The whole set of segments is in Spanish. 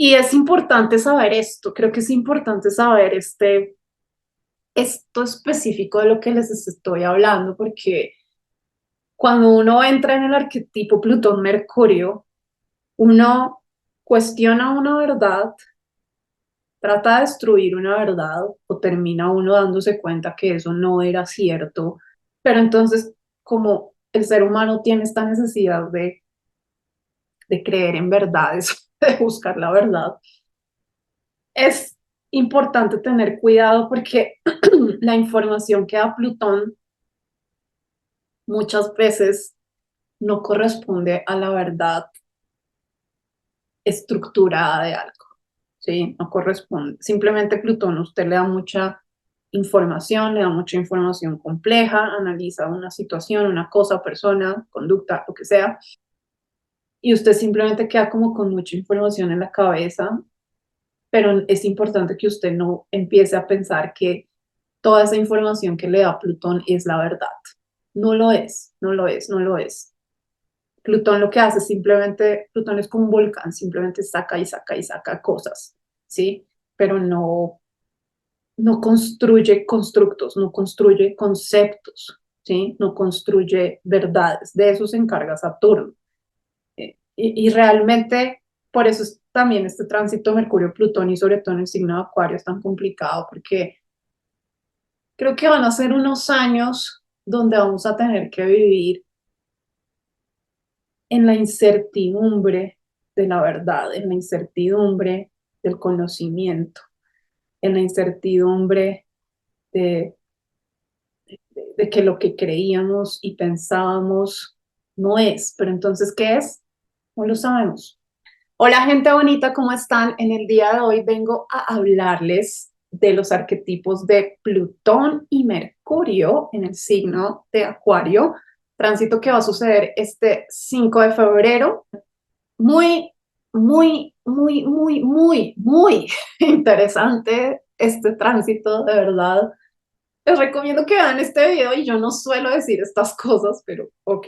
Y es importante saber esto, creo que es importante saber esto específico de lo que les estoy hablando, porque cuando uno entra en el arquetipo Plutón-Mercurio, uno cuestiona una verdad, trata de destruir una verdad o termina uno dándose cuenta que eso no era cierto, pero entonces como el ser humano tiene esta necesidad de creer en verdades, de buscar la verdad, es importante tener cuidado porque la información que da Plutón muchas veces no corresponde a la verdad estructurada de algo, ¿sí? No corresponde. Simplemente Plutón a usted le da mucha información compleja, analiza una situación, una cosa, persona, conducta, lo que sea, y usted simplemente queda como con mucha información en la cabeza, pero es importante que usted no empiece a pensar que toda esa información que le da Plutón es la verdad. No lo es, no lo es, no lo es. Plutón lo que hace es simplemente, Plutón es como un volcán, simplemente saca y saca y saca cosas, ¿sí? Pero no construye constructos, no construye conceptos, ¿sí? No construye verdades. De eso se encarga Saturno. Y realmente, por eso es también este tránsito Mercurio-Plutón y sobre todo en el signo de Acuario es tan complicado, porque creo que van a ser unos años donde vamos a tener que vivir en la incertidumbre de la verdad, en la incertidumbre del conocimiento, en la incertidumbre de, de que lo que creíamos y pensábamos no es. Pero entonces, ¿qué es? No lo sabemos. Hola gente bonita, ¿cómo están? En el día de hoy vengo a hablarles de los arquetipos de Plutón y Mercurio en el signo de Acuario, tránsito que va a suceder este 5 de febrero. Muy, muy interesante este tránsito, de verdad. Les recomiendo que vean este video y yo no suelo decir estas cosas, pero ok,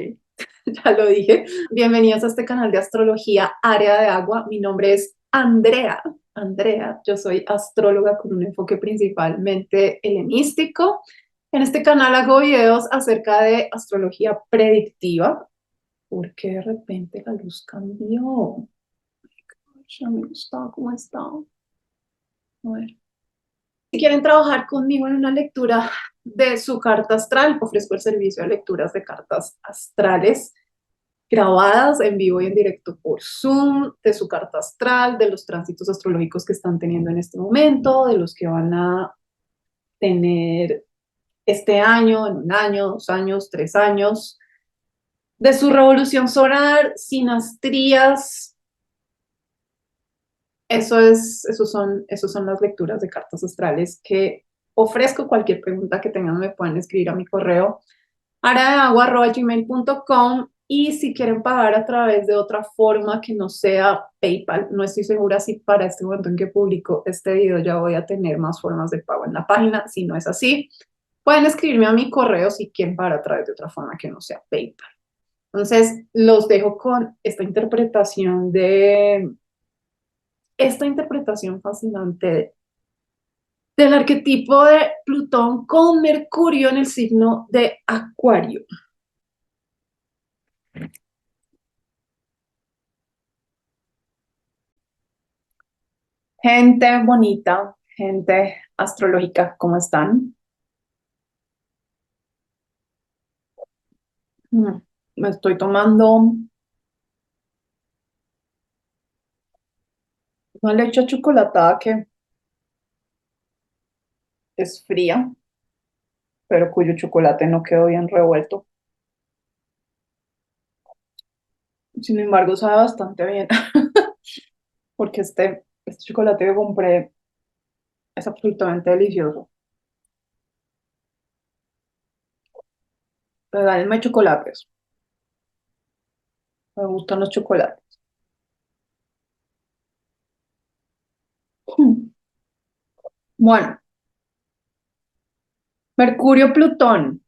ya lo dije. Bienvenidos a este canal de astrología Área de Agua. Mi nombre es Andrea. Andrea, yo soy astróloga con un enfoque principalmente helenístico. En este canal hago videos acerca de astrología predictiva. ¿Por qué de repente la luz cambió? Ya me gustaba cómo estaba. A ver. Si quieren trabajar conmigo en una lectura de su carta astral, ofrezco el servicio de lecturas de cartas astrales grabadas en vivo y en directo por Zoom, de su carta astral, de los tránsitos astrológicos que están teniendo en este momento, de los que van a tener este año, en un año, 2 años, 3 años, de su revolución solar, sinastrías. Esos son las lecturas de cartas astrales que ofrezco. Cualquier pregunta que tengan me pueden escribir a mi correo aradeagua@gmail.com, y si quieren pagar a través de otra forma que no sea PayPal, no estoy segura si para este momento en que publico este video ya voy a tener más formas de pago en la página. Si no es así, pueden escribirme a mi correo si quieren pagar a través de otra forma que no sea PayPal. Entonces, los dejo con esta interpretación fascinante del arquetipo de Plutón con Mercurio en el signo de Acuario. Gente bonita, gente astrológica, ¿cómo están? Mm, Me estoy tomando una leche chocolatada que es fría, pero cuyo chocolate no quedó bien revuelto. Sin embargo, sabe bastante bien, porque este chocolate que compré es absolutamente delicioso. Regálenme chocolates, me gustan los chocolates. Mm. Bueno, Mercurio-Plutón.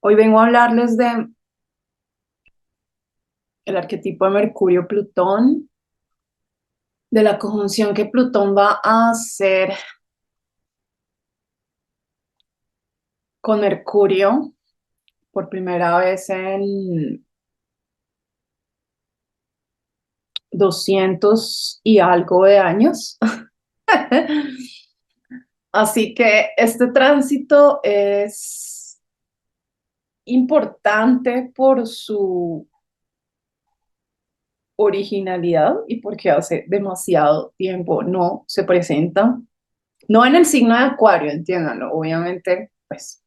Hoy vengo a hablarles de el arquetipo de Mercurio-Plutón de la conjunción que Plutón va a hacer con Mercurio por primera vez en 200 y algo de años. Así que este tránsito es importante por su originalidad y porque hace demasiado tiempo no se presenta, no en el signo de Acuario, entiéndanlo, obviamente, pues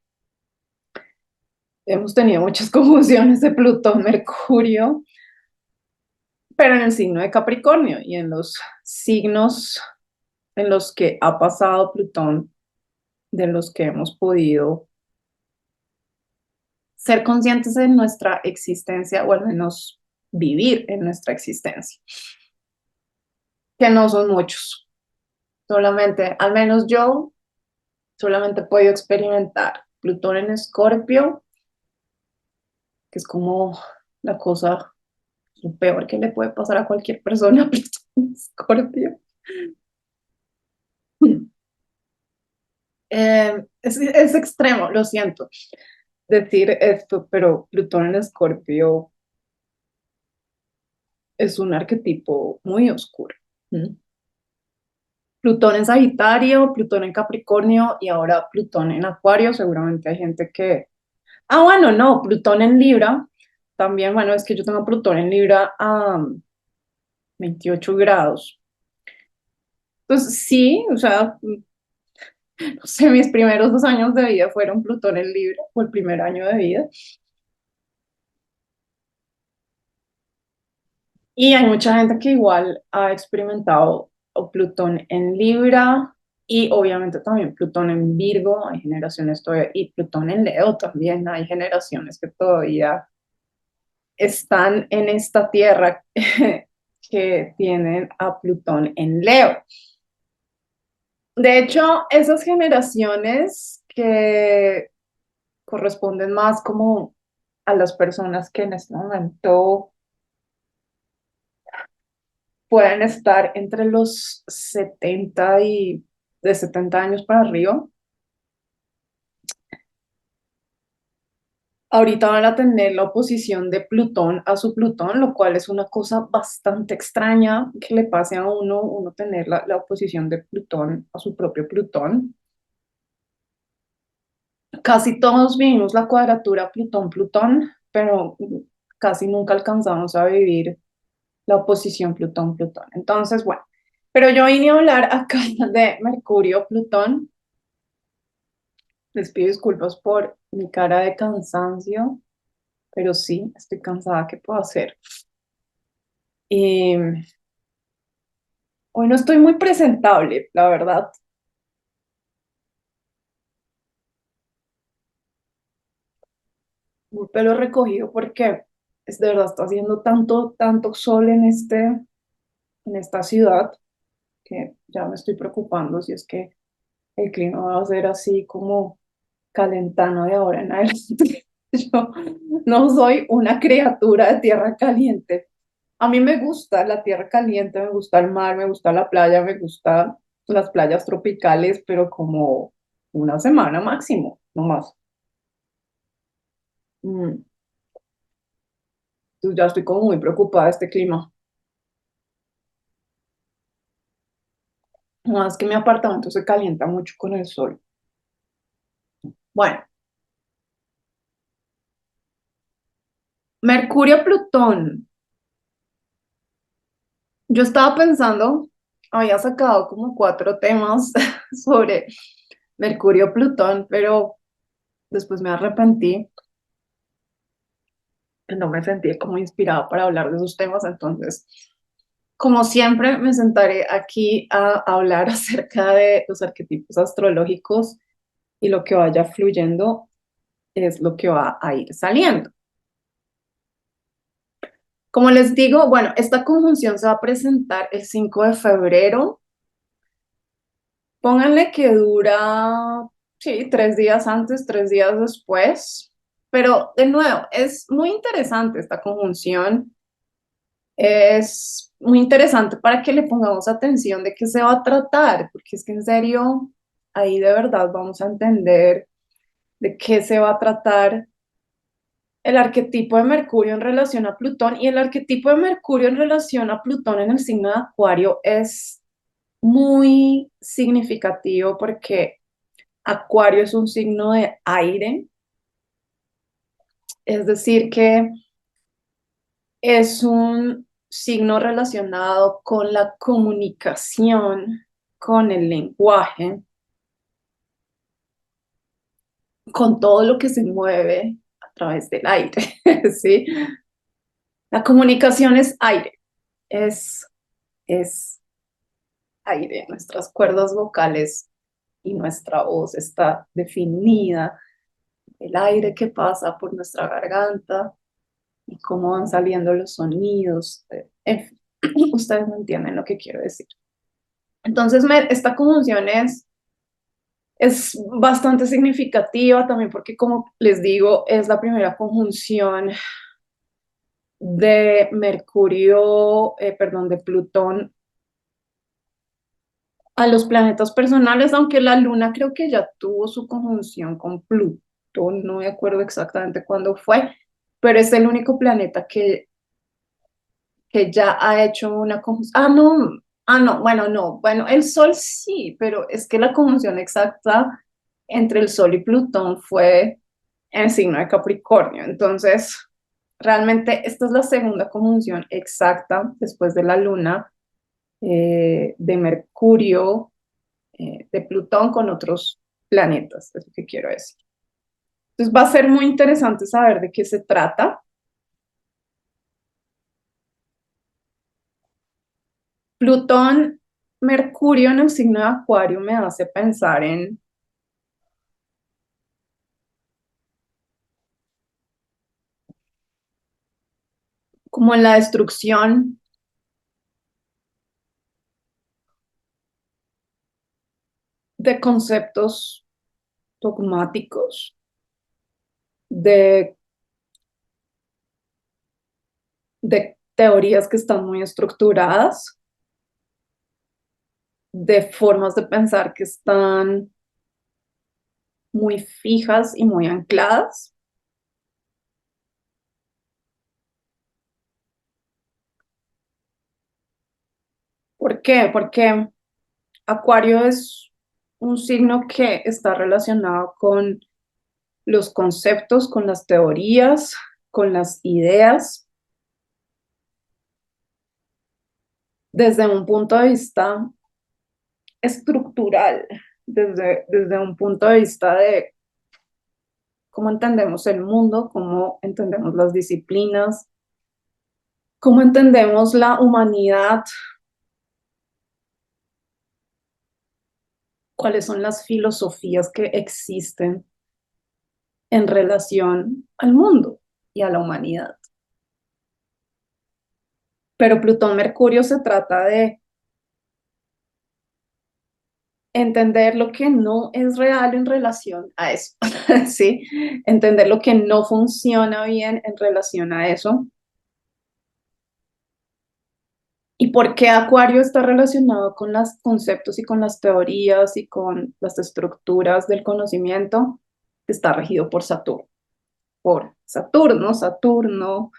hemos tenido muchas conjunciones de Plutón, Mercurio, pero en el signo de Capricornio y en los signos en los que ha pasado Plutón, de los que hemos podido ser conscientes de nuestra existencia o al menos vivir en nuestra existencia, que no son muchos. Solamente, al menos yo, solamente he podido experimentar Plutón en Escorpio, que es como la cosa lo peor que le puede pasar a cualquier persona, Plutón en Escorpio. Es extremo, lo siento decir esto, pero Plutón en Escorpio es un arquetipo muy oscuro. ¿Mm? Plutón en Sagitario, Plutón en Capricornio y ahora Plutón en Acuario. Seguramente hay gente que... Ah, bueno, no, Plutón en Libra. También, bueno, es que yo tengo Plutón en Libra a 28 grados. Entonces, sí, o sea, no sé, mis primeros 2 años de vida fueron Plutón en Libra, o el primer año de vida. Y hay mucha gente que igual ha experimentado o Plutón en Libra y obviamente también Plutón en Virgo, hay generaciones todavía, y Plutón en Leo también, hay generaciones que todavía están en esta tierra que tienen a Plutón en Leo. De hecho, esas generaciones que corresponden más como a las personas que en este momento pueden estar entre los 70 y de 70 años para arriba. Ahorita van a tener la oposición de Plutón a su Plutón, lo cual es una cosa bastante extraña que le pase a uno tener la oposición de Plutón a su propio Plutón. Casi todos vivimos la cuadratura Plutón-Plutón, pero casi nunca alcanzamos a vivir la oposición Plutón-Plutón. Entonces, bueno, pero yo vine a hablar acá de Mercurio-Plutón. Les pido disculpas por mi cara de cansancio, pero sí, estoy cansada. ¿Qué puedo hacer? Y hoy no estoy muy presentable, la verdad. Un pelo recogido porque es de verdad está haciendo tanto sol en esta ciudad que ya me estoy preocupando si es que el clima va a ser así como calentano de ahora en adelante. Yo no soy una criatura de tierra caliente. A mí me gusta la tierra caliente, me gusta el mar, me gusta la playa, me gustan las playas tropicales, pero como una semana máximo, no más. Mm, entonces ya estoy como muy preocupada de este clima. Más que mi apartamento se calienta mucho con el sol. Bueno, Mercurio-Plutón. Yo estaba pensando, había sacado como 4 temas sobre Mercurio-Plutón, pero después me arrepentí, no me sentí como inspirada para hablar de esos temas, entonces, como siempre, me sentaré aquí a hablar acerca de los arquetipos astrológicos y lo que vaya fluyendo es lo que va a ir saliendo. Como les digo, bueno, esta conjunción se va a presentar el 5 de febrero. Pónganle que dura, sí, 3 días antes, 3 días después. Pero de nuevo, es muy interesante esta conjunción Es muy interesante para que le pongamos atención de qué se va a tratar, porque es que en serio, ahí de verdad vamos a entender de qué se va a tratar el arquetipo de Mercurio en relación a Plutón. Y el arquetipo de Mercurio en relación a Plutón en el signo de Acuario es muy significativo porque Acuario es un signo de aire, es decir, que es un signo relacionado con la comunicación, con el lenguaje, con todo lo que se mueve a través del aire, ¿sí? La comunicación es aire, es, es aire. Nuestras cuerdas vocales y nuestra voz está definida, el aire que pasa por nuestra garganta y cómo van saliendo los sonidos. En fin, ustedes no entienden lo que quiero decir. Entonces, esta conjunción es bastante significativa también porque, como les digo, es la primera conjunción de Mercurio, perdón, de Plutón a los planetas personales, aunque la Luna creo que ya tuvo su conjunción con Plutón, no me acuerdo exactamente cuándo fue, pero es el único planeta que ya ha hecho una conjunción. No, bueno, no, bueno, el Sol sí, pero es que la conjunción exacta entre el Sol y Plutón fue en el signo de Capricornio. Entonces, realmente esta es la segunda conjunción exacta después de la Luna, de Mercurio, de Plutón con otros planetas, es lo que quiero decir. Entonces, va a ser muy interesante saber de qué se trata. Plutón, Mercurio en el signo de Acuario me hace pensar en como en la destrucción de conceptos dogmáticos, de, de teorías que están muy estructuradas, de formas de pensar que están muy fijas y muy ancladas. ¿Por qué? Porque Acuario es un signo que está relacionado con los conceptos, con las teorías, con las ideas, desde un punto de vista estructural, desde un punto de vista de cómo entendemos el mundo, cómo entendemos las disciplinas, cómo entendemos la humanidad, cuáles son las filosofías que existen en relación al mundo y a la humanidad. Pero Plutón-Mercurio se trata de entender lo que no es real en relación a eso, ¿sí? Entender lo que no funciona bien en relación a eso. ¿Y por qué Acuario está relacionado con los conceptos y con las teorías y con las estructuras del conocimiento? Está regido por Saturno, Saturno,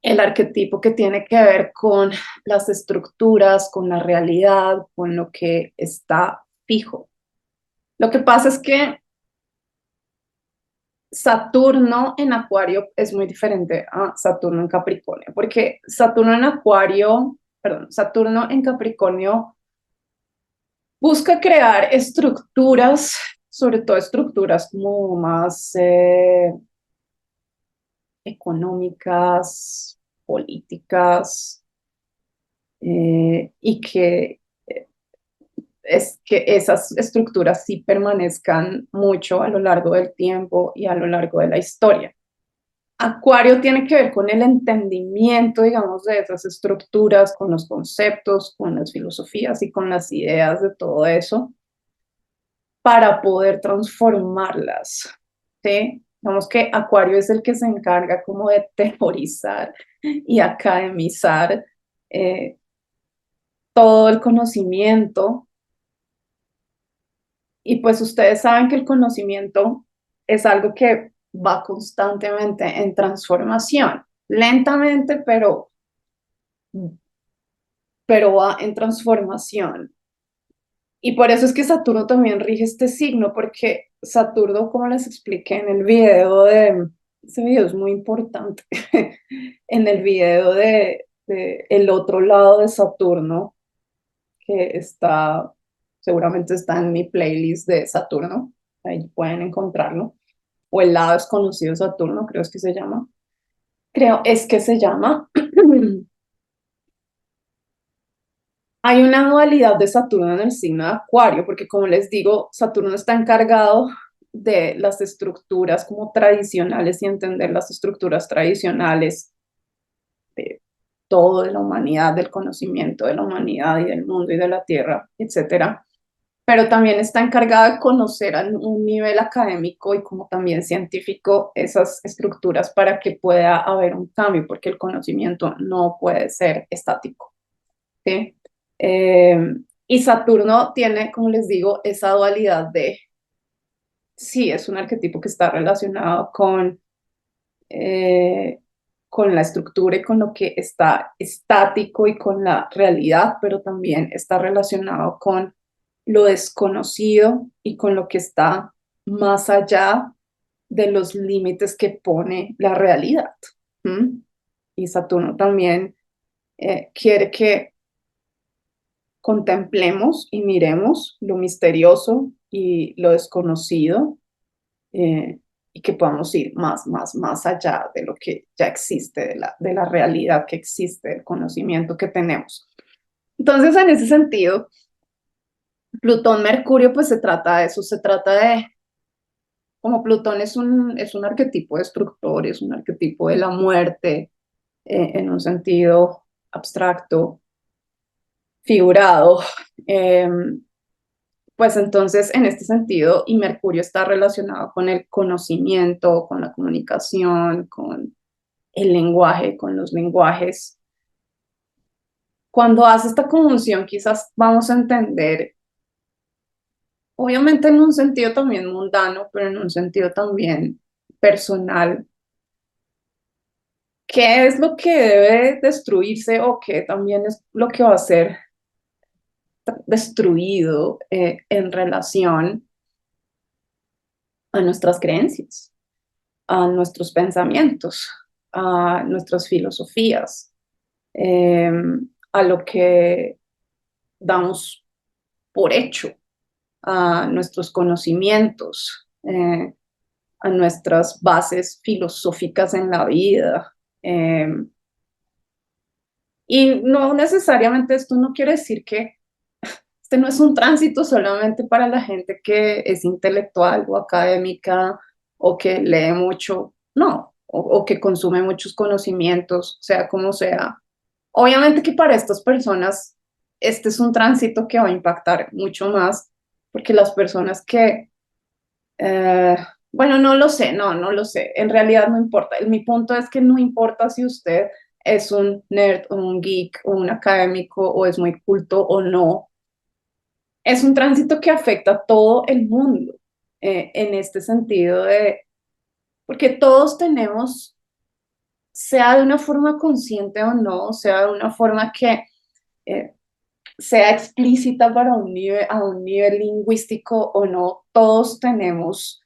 el arquetipo que tiene que ver con las estructuras, con la realidad, con lo que está fijo. Lo que pasa es que Saturno en Acuario es muy diferente a Saturno en Capricornio, porque Saturno en Acuario, perdón, Saturno en Capricornio busca crear estructuras, sobre todo estructuras como más económicas, políticas, y es que esas estructuras sí permanezcan mucho a lo largo del tiempo y a lo largo de la historia. Acuario tiene que ver con el entendimiento, digamos, de esas estructuras, con los conceptos, con las filosofías y con las ideas de todo eso para poder transformarlas, ¿sí? Digamos que Acuario es el que se encarga como de teorizar y academizar eh, todo el conocimiento. Y pues ustedes saben que el conocimiento es algo que va constantemente en transformación, lentamente, pero va en transformación. Y por eso es que Saturno también rige este signo, porque Saturno, como les expliqué en el video ese video es muy importante, en el video de el otro lado de Saturno, que está, seguramente está en mi playlist de Saturno, ahí pueden encontrarlo, o el lado desconocido de Saturno, creo es que se llama, creo es que se llama. Hay una dualidad de Saturno en el signo de Acuario, porque como les digo, Saturno está encargado de las estructuras como tradicionales y entender las estructuras tradicionales de todo, de la humanidad, del conocimiento de la humanidad y del mundo y de la tierra, etcétera. Pero también está encargado de conocer a un nivel académico y como también científico esas estructuras para que pueda haber un cambio, porque el conocimiento no puede ser estático. ¿Sí? Eh, y Saturno tiene, como les digo, esa dualidad de, sí, es un arquetipo que está relacionado eh, con la estructura y con lo que está estático y con la realidad, pero también está relacionado con lo desconocido y con lo que está más allá de los límites que pone la realidad. ¿Mm? Y Saturno también quiere que contemplemos y miremos lo misterioso y lo desconocido eh, y que podamos ir más allá de lo que ya existe, de la realidad que existe, del conocimiento que tenemos. Entonces, en ese sentido, Plutón-Mercurio, pues se trata de eso, se trata de, como Plutón es un arquetipo destructor, es un arquetipo de la muerte en un sentido abstracto, figurado. Eh, Pues entonces, en este sentido, y Mercurio está relacionado con el conocimiento, con la comunicación, con el lenguaje, con los lenguajes. Cuando hace esta conjunción, quizás vamos a entender, obviamente en un sentido también mundano, pero en un sentido también personal, qué es lo que debe destruirse o qué también es lo que va a ser destruido en relación a nuestras creencias, a nuestros pensamientos, a nuestras filosofías, eh, a lo que damos por hecho, a nuestros conocimientos, a nuestras bases filosóficas en la vida. Eh, y no necesariamente esto no quiere decir que este no es un tránsito solamente para la gente que es intelectual o académica o que lee mucho, no, o que consume muchos conocimientos, sea como sea. Obviamente que para estas personas este es un tránsito que va a impactar mucho más, porque las personas que, eh, bueno, no lo sé, no lo sé, en realidad no importa. Mi punto es que no importa si usted es un nerd o un geek o un académico o es muy culto o no, es un tránsito que afecta a todo el mundo en este sentido de, porque todos tenemos, sea de una forma consciente o no, sea de una forma que eh, sea explícita para un nivel, a un nivel lingüístico o no, todos tenemos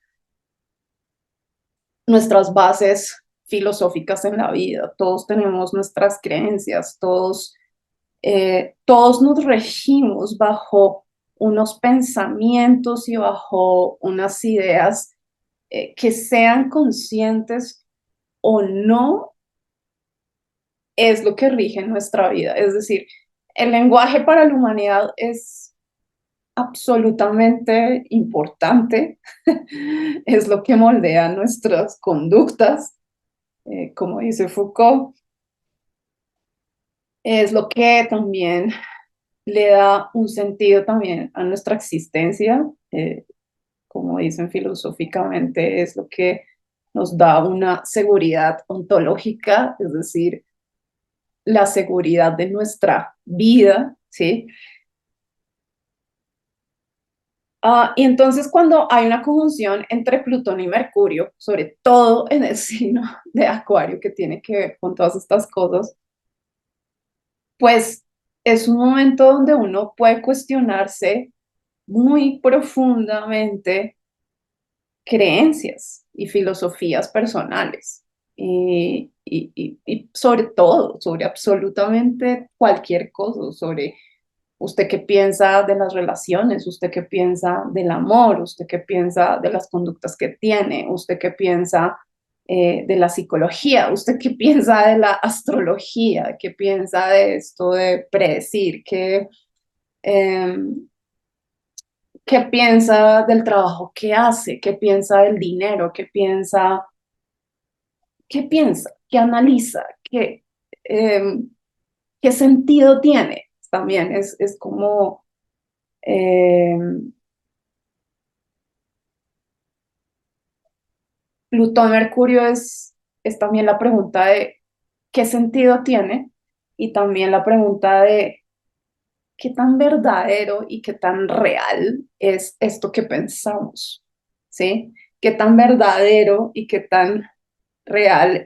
nuestras bases filosóficas en la vida, todos tenemos nuestras creencias, todos nos regimos bajo unos pensamientos y bajo unas ideas que sean conscientes o no, es lo que rige nuestra vida. Es decir, el lenguaje para la humanidad es absolutamente importante, es lo que moldea nuestras conductas, como dice Foucault, es lo que también le da un sentido también a nuestra existencia, como dicen filosóficamente, es lo que nos da una seguridad ontológica, es decir, la seguridad de nuestra vida, ¿sí? Y entonces cuando hay una conjunción entre Plutón y Mercurio, sobre todo en el signo de Acuario, que tiene que ver con todas estas cosas, pues es un momento donde uno puede cuestionarse muy profundamente creencias y filosofías personales. Y sobre todo, sobre absolutamente cualquier cosa, sobre usted qué piensa de las relaciones, usted qué piensa del amor, usted qué piensa de las conductas que tiene, usted qué piensa de la psicología, usted qué piensa de la astrología, qué piensa de esto de predecir, eh, qué piensa del trabajo que hace, qué piensa del dinero, qué analiza, eh, qué sentido tiene. También es como... eh, Plutón Mercurio es también la pregunta de qué sentido tiene y también la pregunta de qué tan verdadero y qué tan real es esto que pensamos, ¿sí? Qué tan verdadero y qué tan real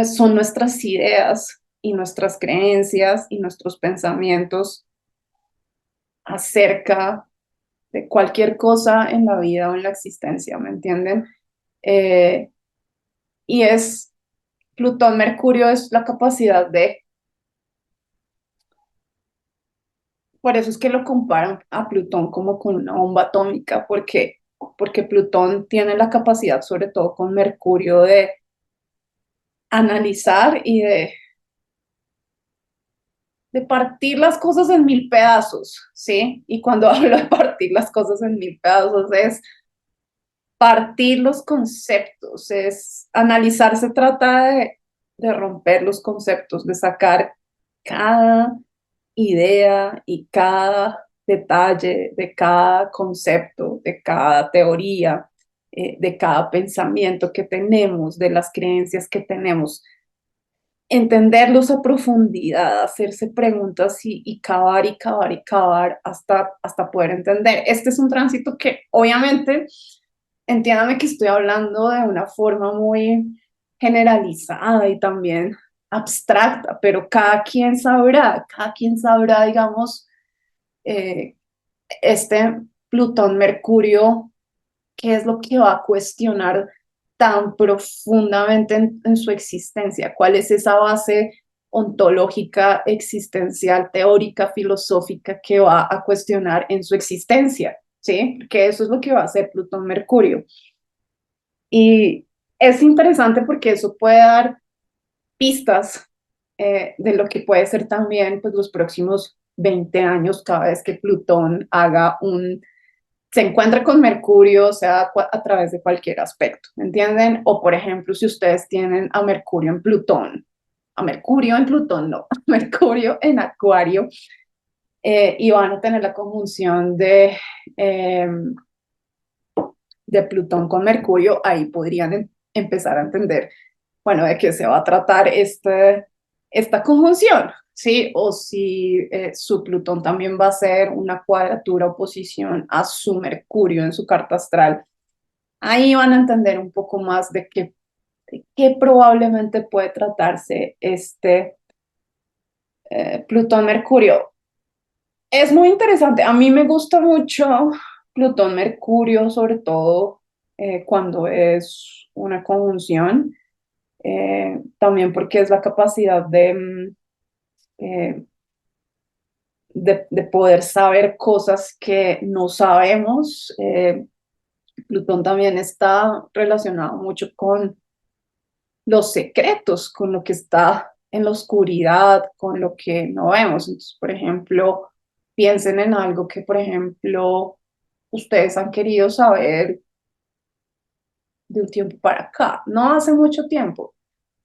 son nuestras ideas y nuestras creencias y nuestros pensamientos acerca de cualquier cosa en la vida o en la existencia, ¿me entienden? Eh, y es Plutón, Mercurio es la capacidad por eso es que lo comparan a Plutón como con una bomba atómica, porque Plutón tiene la capacidad, sobre todo con Mercurio, de analizar y de partir las cosas en mil pedazos, ¿sí? Y cuando hablo de partir las cosas en mil pedazos es partir los conceptos, es analizar, se trata de romper los conceptos, de sacar cada idea y cada detalle de cada concepto, de cada teoría, de cada pensamiento que tenemos, de las creencias que tenemos, entenderlos a profundidad, hacerse preguntas y cavar y cavar y cavar hasta poder entender. Este es un tránsito que obviamente, entiéndame que estoy hablando de una forma muy generalizada y también abstracta, pero cada quien sabrá, digamos, eh, este Plutón, Mercurio, qué es lo que va a cuestionar tan profundamente en su existencia, cuál es esa base ontológica, existencial, teórica, filosófica que va a cuestionar en su existencia, ¿sí? Que eso es lo que va a hacer Plutón, Mercurio. Y es interesante porque eso puede dar pistas de lo que puede ser también pues, los próximos 20 años, cada vez que Plutón se encuentra con Mercurio, o sea, a través de cualquier aspecto, ¿me entienden? O por ejemplo, si ustedes tienen a Mercurio en Plutón, no, a Mercurio en Acuario, y van a tener la conjunción eh, de Plutón con Mercurio, ahí podrían empezar a entender, bueno, de qué se va a tratar esta conjunción, ¿sí? O si su Plutón también va a ser una cuadratura oposición a su Mercurio en su carta astral. Ahí van a entender un poco más de qué probablemente puede tratarse este Plutón-Mercurio. Es muy interesante. A mí me gusta mucho Plutón-Mercurio, sobre todo cuando es una conjunción. También porque es la capacidad eh, de poder saber cosas que no sabemos. Plutón también está relacionado mucho con los secretos, con lo que está en la oscuridad, con lo que no vemos. Entonces, por ejemplo, piensen en algo que, por ejemplo, ustedes han querido saber de un tiempo para acá, no hace mucho tiempo,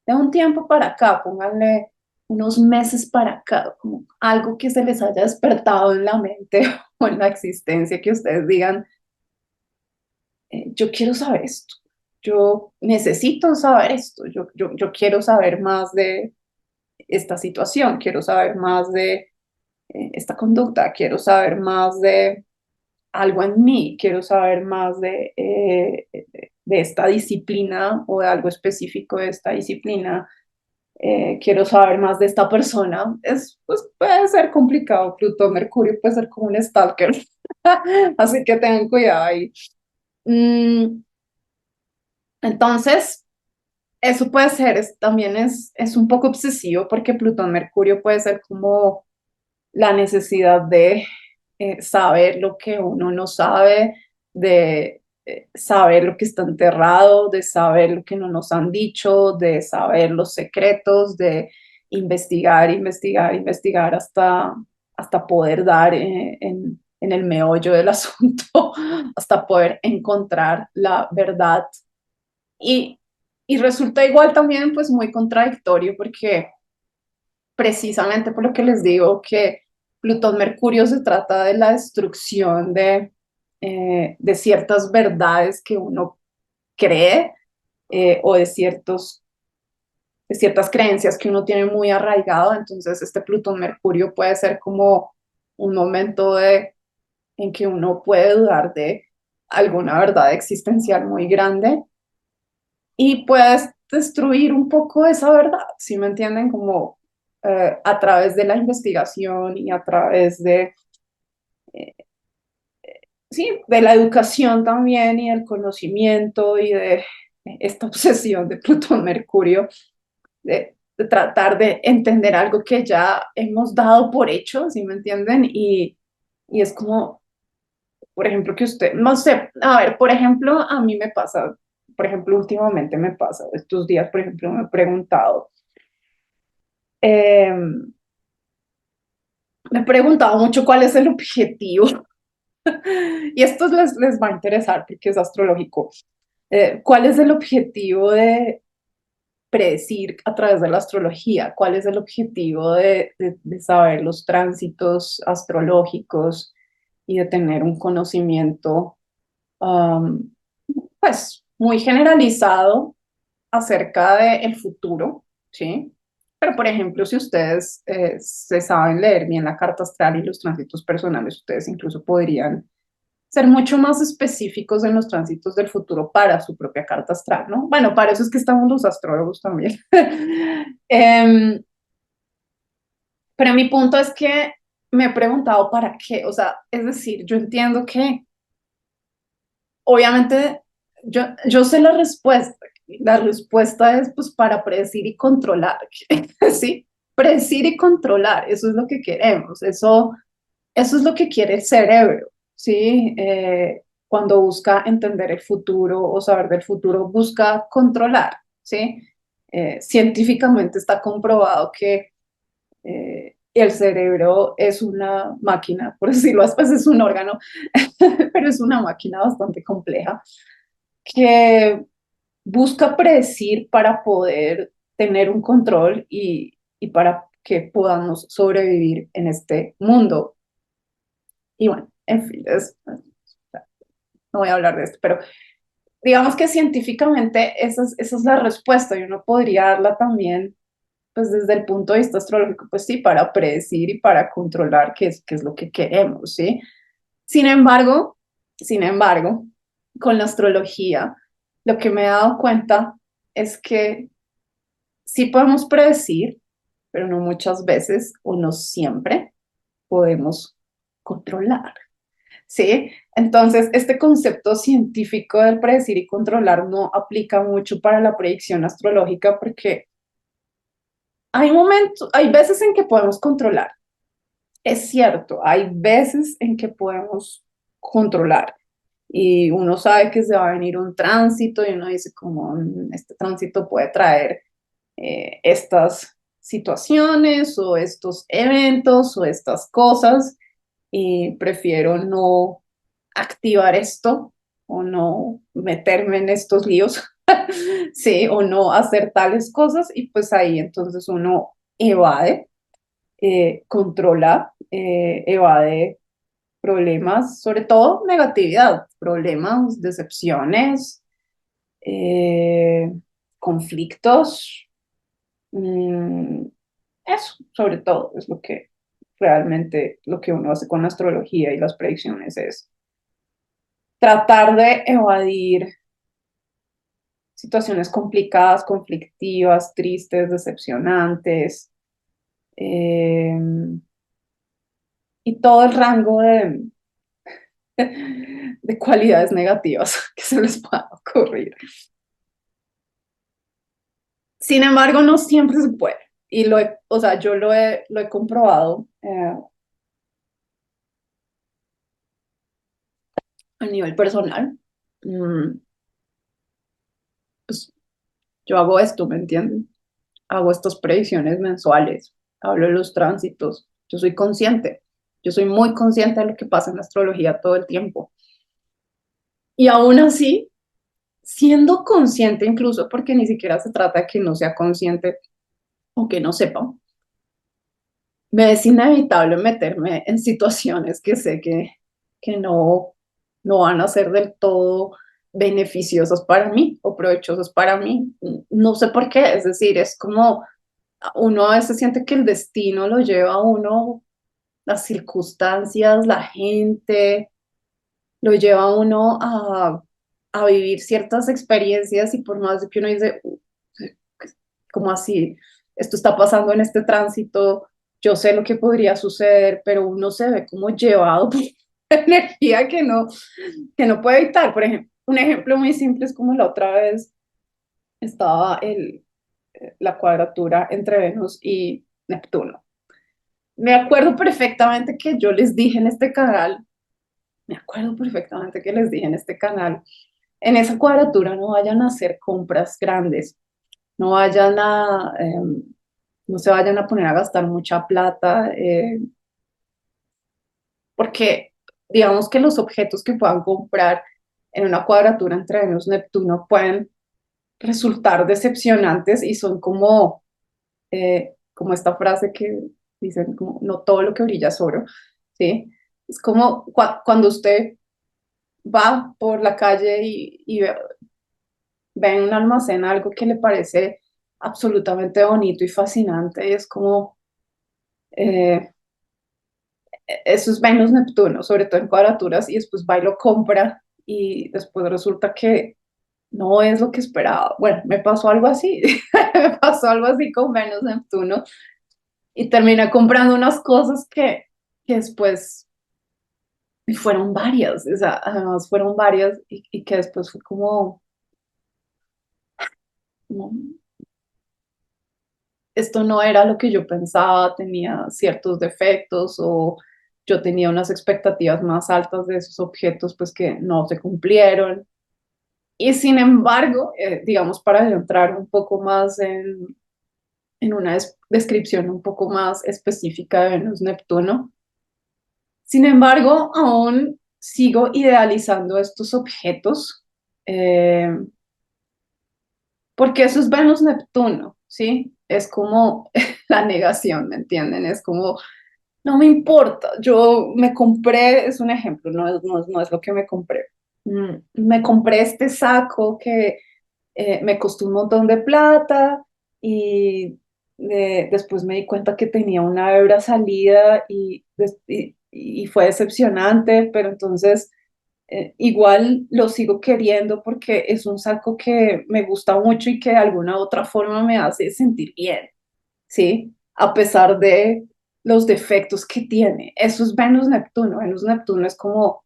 de un tiempo para acá, pónganle unos meses para acá, como algo que se les haya despertado en la mente o en la existencia, que ustedes digan, yo quiero saber esto, yo necesito saber esto, yo quiero saber más de esta situación, quiero saber más de esta conducta, quiero saber más de algo en mí, quiero saber más de esta disciplina o de algo específico de esta disciplina, quiero saber más de esta persona. Pues, puede ser complicado, Plutón, Mercurio puede ser como un stalker, así que tengan cuidado ahí. Mm, entonces, eso puede ser, también es un poco obsesivo porque Plutón, Mercurio puede ser como la necesidad de saber lo que uno no sabe, de saber lo que está enterrado, de saber lo que no nos han dicho, de saber los secretos, de investigar, investigar, investigar hasta poder dar en el meollo del asunto, hasta poder encontrar la verdad. Y, y resulta igual también pues muy contradictorio porque precisamente por lo que les digo que Plutón Mercurio se trata de la destrucción de ciertas verdades que uno cree o de ciertas creencias que uno tiene muy arraigado. Entonces este Plutón Mercurio puede ser como un momento en que uno puede dudar de alguna verdad existencial muy grande y puedes destruir un poco esa verdad, ¿sí me entienden? Como a través de la investigación y a través eh, sí, de la educación también y del conocimiento y de esta obsesión de Plutón Mercurio, de tratar de entender algo que ya hemos dado por hecho, ¿sí me entienden? Y es como, por ejemplo, que usted, no sé, a ver, por ejemplo, a mí me pasa, por ejemplo, últimamente me pasa, estos días, por ejemplo, me he preguntado, eh, me he preguntado mucho cuál es el objetivo, y esto les va a interesar porque es astrológico. ¿Cuál es el objetivo de predecir a través de la astrología? ¿Cuál es el objetivo de saber los tránsitos astrológicos y de tener un conocimiento, um, pues, muy generalizado acerca del futuro, ¿sí? Pero, por ejemplo, si ustedes se saben leer bien la carta astral y los tránsitos personales, ustedes incluso podrían ser mucho más específicos en los tránsitos del futuro para su propia carta astral, ¿no? Bueno, para eso es que estamos los astrólogos también. um, pero mi punto es que me he preguntado para qué, o sea, es decir, yo entiendo que obviamente yo sé la respuesta es pues para predecir y controlar, ¿sí? Predecir y controlar, eso es lo que queremos, eso es lo que quiere el cerebro, ¿sí? Cuando busca entender el futuro o saber del futuro, busca controlar, ¿sí? Científicamente está comprobado que el cerebro es una máquina, por decirlo así, pues es un órgano, pero es una máquina bastante compleja que busca predecir para poder tener un control y para que podamos sobrevivir en este mundo. Y bueno, en fin, no voy a hablar de esto, pero digamos que científicamente esa es la respuesta y uno podría darla también, pues desde el punto de vista astrológico, pues sí, para predecir y para controlar qué es lo que queremos, ¿sí? Sin embargo, con la astrología, lo que me he dado cuenta es que sí podemos predecir, pero no muchas veces o no siempre podemos controlar. ¿Sí? Entonces, este concepto científico del predecir y controlar no aplica mucho para la predicción astrológica porque hay veces en que podemos controlar. Es cierto, hay veces en que podemos controlar y uno sabe que se va a venir un tránsito y uno dice como este tránsito puede traer estas situaciones o estos eventos o estas cosas y prefiero no activar esto o no meterme en estos líos, sí, o no hacer tales cosas y pues ahí entonces uno evade, controla, evade problemas, sobre todo negatividad, problemas, decepciones, eh, conflictos, mm, eso, sobre todo, es lo que realmente lo que uno hace con la astrología y las predicciones es tratar de evadir situaciones complicadas, conflictivas, tristes, decepcionantes, eh, y todo el rango de cualidades negativas que se les pueda ocurrir. Sin embargo, no siempre se puede. Y o sea, yo lo he comprobado a nivel personal. Mm, pues yo hago esto, ¿me entienden? Hago estas predicciones mensuales, hablo de los tránsitos. Yo soy consciente, yo soy muy consciente de lo que pasa en la astrología todo el tiempo. Y aún así, siendo consciente incluso, porque ni siquiera se trata de que no sea consciente o que no sepa, me es inevitable meterme en situaciones que sé que no van a ser del todo beneficiosas para mí o provechosas para mí. No sé por qué, es decir, es como uno a veces siente que el destino lo lleva a uno, las circunstancias, la gente, lo lleva a uno a vivir ciertas experiencias y por más de que uno dice, como así, esto está pasando en este tránsito, yo sé lo que podría suceder, pero uno se ve como llevado por energía que no puede evitar. Por ejemplo, un ejemplo muy simple es como la otra vez estaba la cuadratura entre Venus y Neptuno. Me acuerdo perfectamente que yo les dije en este canal, me acuerdo perfectamente que les dije en este canal, en esa cuadratura no vayan a hacer compras grandes, no vayan no se vayan a poner a gastar mucha plata, porque digamos que los objetos que puedan comprar en una cuadratura entre Venus y Neptuno pueden resultar decepcionantes y son como esta frase que dicen, como, no todo lo que brilla es oro, ¿sí? Es como cuando usted va por la calle y ve en un almacén algo que le parece absolutamente bonito y fascinante y es como, eh, eso es Venus Neptuno, sobre todo en cuadraturas, y después va y lo compra y después resulta que no es lo que esperaba. Bueno, me pasó algo así, me pasó algo así con Venus Neptuno y terminé comprando unas cosas que después y fueron varias, o sea, además fueron varias y que después fue como, esto no era lo que yo pensaba, tenía ciertos defectos o yo tenía unas expectativas más altas de esos objetos pues que no se cumplieron. Y sin embargo, digamos, para entrar un poco más en una descripción un poco más específica de Venus-Neptuno, sin embargo, aún sigo idealizando estos objetos, eh, porque eso es Venus-Neptuno, ¿sí? Es como la negación, ¿me entienden? Es como, no me importa, yo me compré, es un ejemplo, no es lo que me compré. Me compré este saco que me costó un montón de plata y después me di cuenta que tenía una hebra salida y fue decepcionante, pero entonces igual lo sigo queriendo porque es un saco que me gusta mucho y que de alguna u otra forma me hace sentir bien, ¿sí? A pesar de los defectos que tiene. Eso es Venus-Neptuno. Venus-Neptuno es como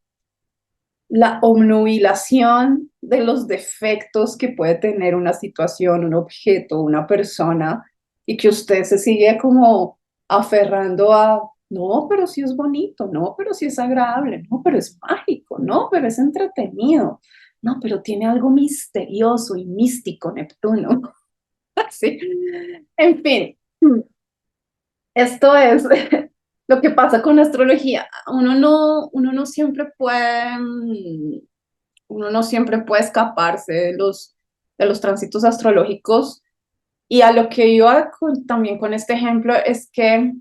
la obnubilación de los defectos que puede tener una situación, un objeto, una persona, y que usted se sigue como aferrando a, no, pero sí es bonito, no, pero sí es agradable, no, pero es mágico, no, pero es entretenido, no, pero tiene algo misterioso y místico Neptuno. Sí. En fin, esto es lo que pasa con la astrología. Uno no siempre puede, uno no siempre puede escaparse de los tránsitos astrológicos. Y a lo que iba también con este ejemplo es que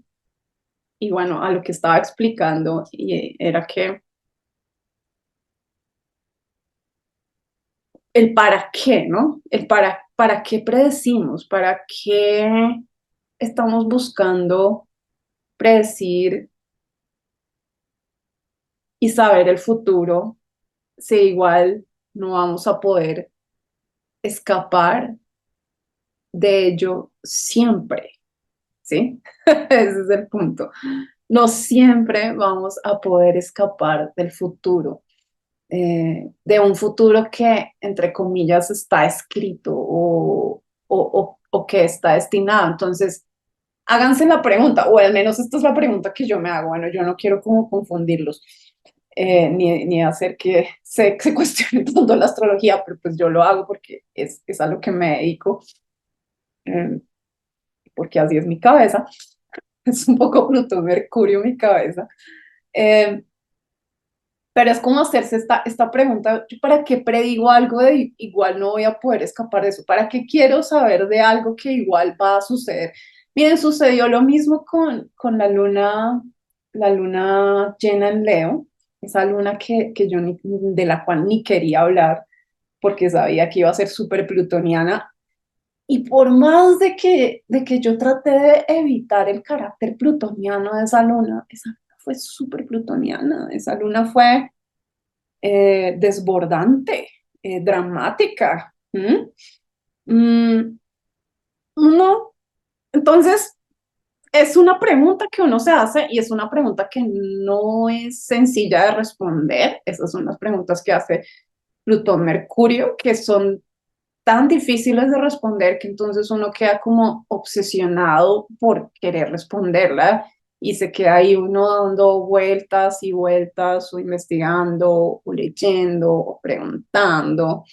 y bueno, a lo que estaba explicando, y era que el para qué, ¿no? Para qué predecimos, para qué estamos buscando predecir y saber el futuro, si igual no vamos a poder escapar de ello siempre, ¿sí? Ese es el punto. No siempre vamos a poder escapar del futuro, de un futuro que, entre comillas, está escrito o que está destinado. Entonces, háganse la pregunta, o al menos esta es la pregunta que yo me hago. Bueno, yo no quiero como confundirlos, ni hacer que se cuestione tanto la astrología, pero pues yo lo hago porque es a lo que me dedico, eh, porque así es mi cabeza. Es un poco Plutón, Mercurio mi cabeza. Eh, pero es como hacerse esta pregunta, ¿yo para qué predigo algo de igual no voy a poder escapar de eso? ¿Para qué quiero saber de algo que igual va a suceder? Miren, sucedió lo mismo con la luna llena en Leo, esa luna que yo de la cual ni quería hablar porque sabía que iba a ser súper plutoniana. Y por más de que yo traté de evitar el carácter plutoniano de esa luna fue súper plutoniana, esa luna fue desbordante, dramática. ¿Mm? Mm, no, entonces es una pregunta que uno se hace y es una pregunta que no es sencilla de responder. Esas son las preguntas que hace Plutón Mercurio, que son tan difíciles de responder que entonces uno queda como obsesionado por querer responderla y se queda ahí uno dando vueltas y vueltas o investigando o leyendo o preguntando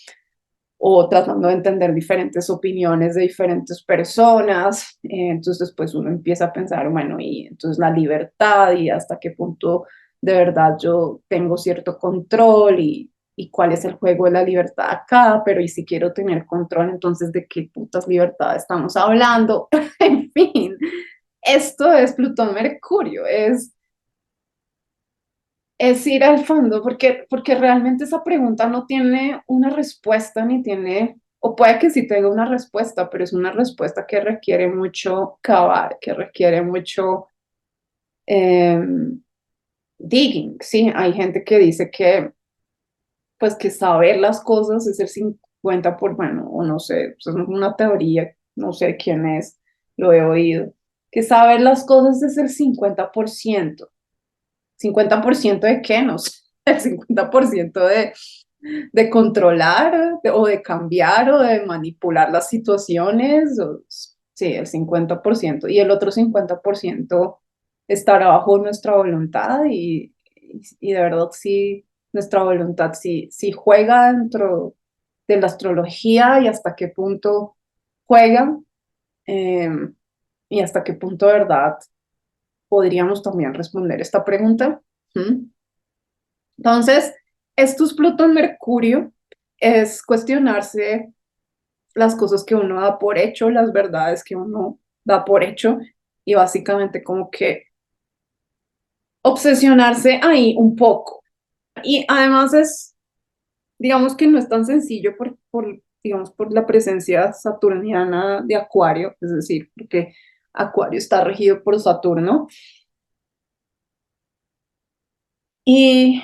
o tratando de entender diferentes opiniones de diferentes personas. Entonces pues uno empieza a pensar, bueno, y entonces la libertad y hasta qué punto de verdad yo tengo cierto control y cuál es el juego de la libertad acá, pero y si quiero tener control, entonces de qué putas libertad estamos hablando. En fin, esto es Plutón Mercurio, es ir al fondo, porque realmente esa pregunta no tiene una respuesta ni tiene, o puede que sí tenga una respuesta, pero es una respuesta que requiere mucho cavar, que requiere mucho eh, digging, ¿sí? Hay gente que dice que, pues, que saber las cosas es el 50 por, bueno, o no sé, pues, es una teoría, no sé quién es, lo he oído, que saber las cosas es el 50%. ¿50% de qué? No sé, el 50% de controlar o de cambiar o de manipular las situaciones. Sí, el 50%. Y el otro 50% estará bajo nuestra voluntad y de verdad sí, nuestra voluntad sí juega dentro de la astrología y hasta qué punto juega, eh, y hasta qué punto de verdad podríamos también responder esta pregunta. ¿Mm? Entonces, esto es Plutón-Mercurio, es cuestionarse las cosas que uno da por hecho, las verdades que uno da por hecho y básicamente como que obsesionarse ahí un poco. Y además digamos que no es tan sencillo digamos, por la presencia saturniana de Acuario, es decir, porque Acuario está regido por Saturno. Y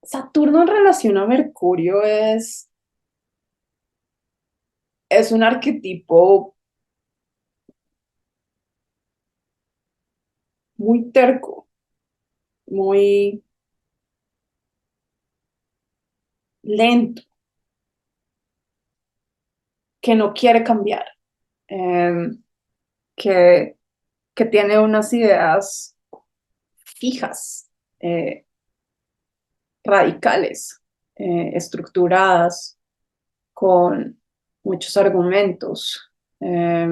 Saturno en relación a Mercurio es un arquetipo muy terco, muy lento, que no quiere cambiar, eh, que, que tiene unas ideas fijas, eh, radicales, estructuradas, con muchos argumentos. Eh,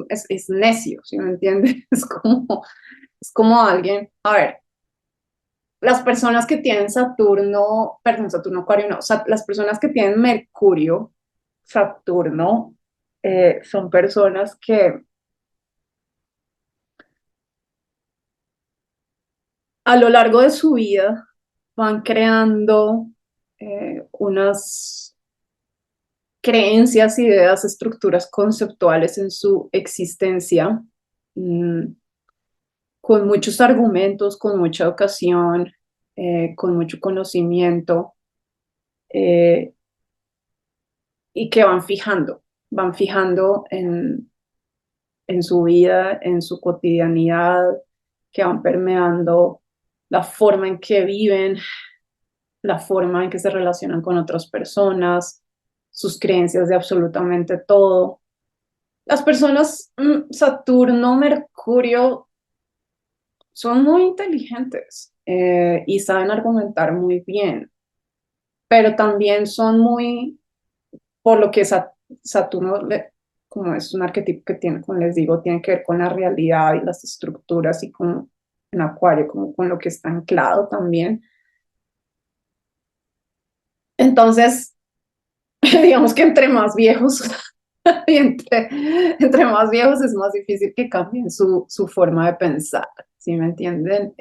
es necio, ¿sí me entiendes? Es como alguien, a ver, las personas que tienen Saturno, perdón, Saturno Acuario, no, o sea, las personas que tienen Mercurio, Saturno, son personas que a lo largo de su vida van creando unas creencias, ideas, estructuras conceptuales en su existencia, mm, con muchos argumentos, con mucha educación, con mucho conocimiento, eh, y que van fijando en su vida, en su cotidianidad, que van permeando la forma en que viven, la forma en que se relacionan con otras personas, sus creencias de absolutamente todo. Las personas, Saturno, Mercurio, son muy inteligentes, y saben argumentar muy bien, pero también son muy, por lo que Saturno, como es un arquetipo que tiene, como les digo, tiene que ver con la realidad y las estructuras y con en Acuario, como con lo que está anclado también. Entonces, digamos que entre más viejos, y entre más viejos es más difícil que cambien su forma de pensar, ¿sí me entienden?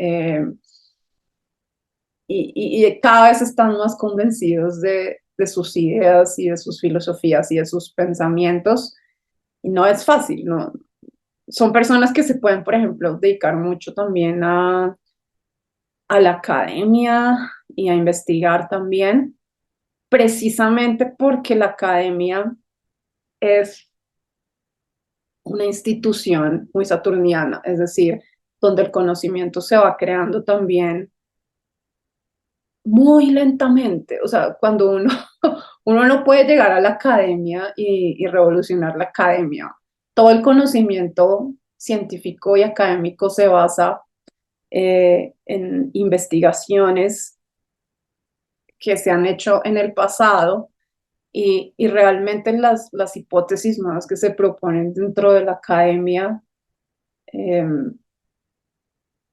Y cada vez están más convencidos de sus ideas y de sus filosofías y de sus pensamientos. Y no es fácil, ¿no? Son personas que se pueden, por ejemplo, dedicar mucho también a la academia y a investigar también, precisamente porque la academia es una institución muy saturniana, es decir, donde el conocimiento se va creando también muy lentamente. O sea, cuando uno, uno no puede llegar a la academia y revolucionar la academia. Todo el conocimiento científico y académico se basa en investigaciones que se han hecho en el pasado y realmente las hipótesis nuevas que se proponen dentro de la academia eh,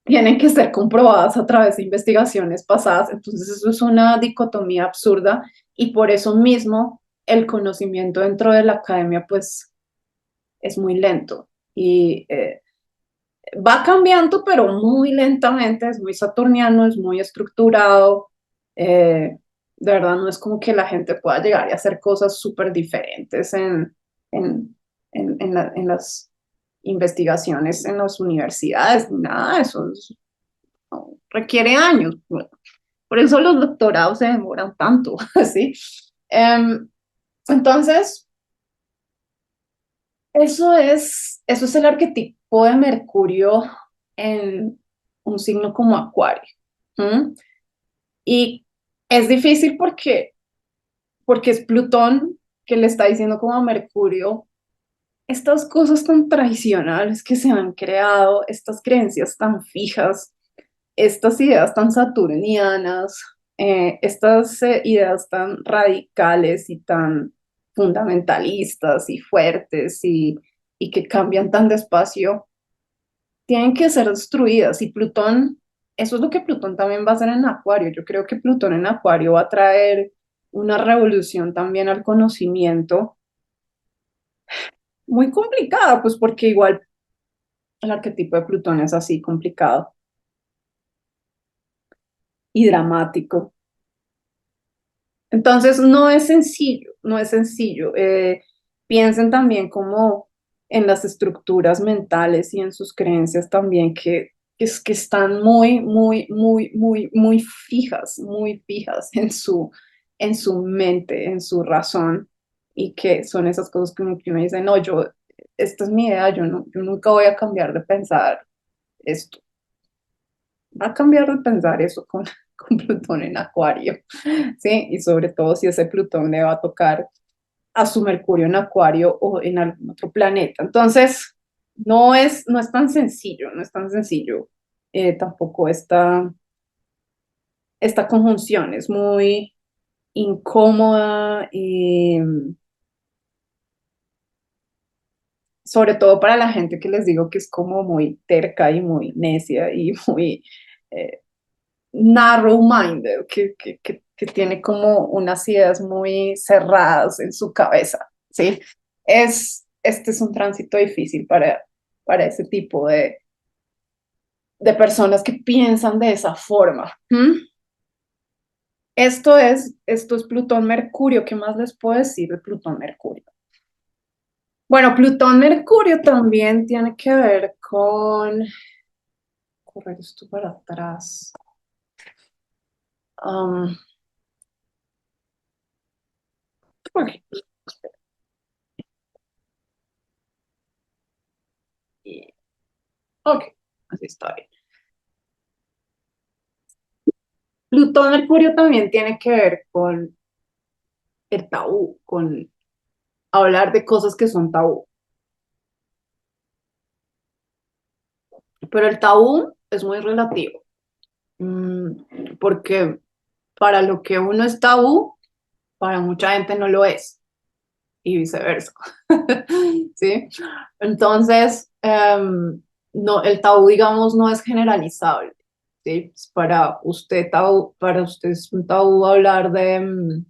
tienen que ser comprobadas a través de investigaciones pasadas. Entonces eso es una dicotomía absurda y por eso mismo el conocimiento dentro de la academia pues es muy lento y va cambiando pero muy lentamente, es muy saturniano, es muy estructurado. De verdad no es como que la gente pueda llegar y hacer cosas súper diferentes en, en las investigaciones en las universidades, nada, eso no, requiere años. Por eso los doctorados se demoran tanto, ¿sí? Entonces, eso es el arquetipo de Mercurio en un signo como Acuario. ¿Mm? Y es difícil porque es Plutón que le está diciendo como a Mercurio, estas cosas tan tradicionales que se han creado, estas creencias tan fijas, estas ideas tan saturnianas, estas ideas tan radicales y tan fundamentalistas y fuertes y que cambian tan despacio, tienen que ser destruidas. Y Plutón, eso es lo que Plutón también va a hacer en Acuario. Yo creo que Plutón en Acuario va a traer una revolución también al conocimiento, muy complicada, pues porque igual el arquetipo de Plutón es así complicado y dramático. Entonces, no es sencillo, no es sencillo. Piensen también como en las estructuras mentales y en sus creencias también que están muy fijas en su mente, en su razón, y que son esas cosas que uno dice, no, esta es mi idea, yo nunca voy a cambiar de pensar esto. Va a cambiar de pensar eso con, con Plutón en Acuario. ¿Sí? Y sobre todo si ese Plutón le va a tocar a su Mercurio en Acuario o en algún otro planeta. Entonces, no es tan sencillo, no es tan sencillo, tampoco esta conjunción es muy incómoda y sobre todo para la gente que les digo que es como muy terca y muy necia y muy eh, narrow-minded, que tiene como unas ideas muy cerradas en su cabeza, ¿sí? Este es un tránsito difícil para ese tipo de personas que piensan de esa forma. ¿Mm? Esto es Plutón-Mercurio. ¿Qué más les puedo decir de Plutón-Mercurio? Bueno, Plutón-Mercurio también tiene que ver con... Correr esto para atrás. Um, ok, ok, así está bien. Plutón-Mercurio también tiene que ver con el tabú, con hablar de cosas que son tabú. Pero el tabú es muy relativo, porque para lo que uno es tabú, para mucha gente no lo es, y viceversa. ¿Sí? Entonces, no, el tabú, digamos, no es generalizable. ¿Sí? Para usted es un tabú hablar de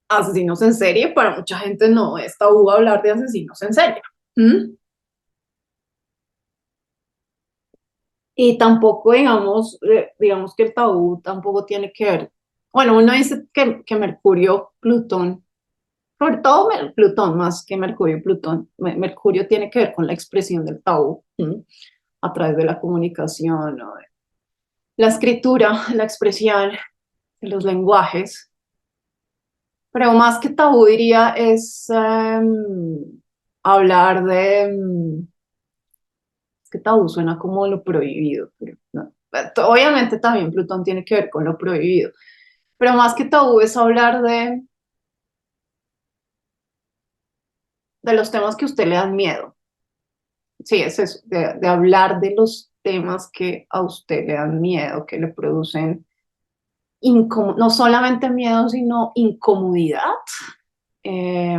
asesinos en serie, para mucha gente no es tabú hablar de asesinos en serie. ¿Mm? Y tampoco, digamos que el tabú tampoco tiene que ver, bueno, uno dice que Mercurio, Plutón, sobre todo Plutón más que Mercurio y Plutón, Mercurio tiene que ver con la expresión del tabú, ¿m? A través de la comunicación, o de la escritura, la expresión, los lenguajes, pero más que tabú diría es hablar de, es que tabú suena como lo prohibido, pero no. Obviamente también Plutón tiene que ver con lo prohibido, pero más que tabú es hablar de los temas que a usted le dan miedo. Sí, es eso, de hablar de los temas que a usted le dan miedo, que le producen no solamente miedo, sino incomodidad, eh,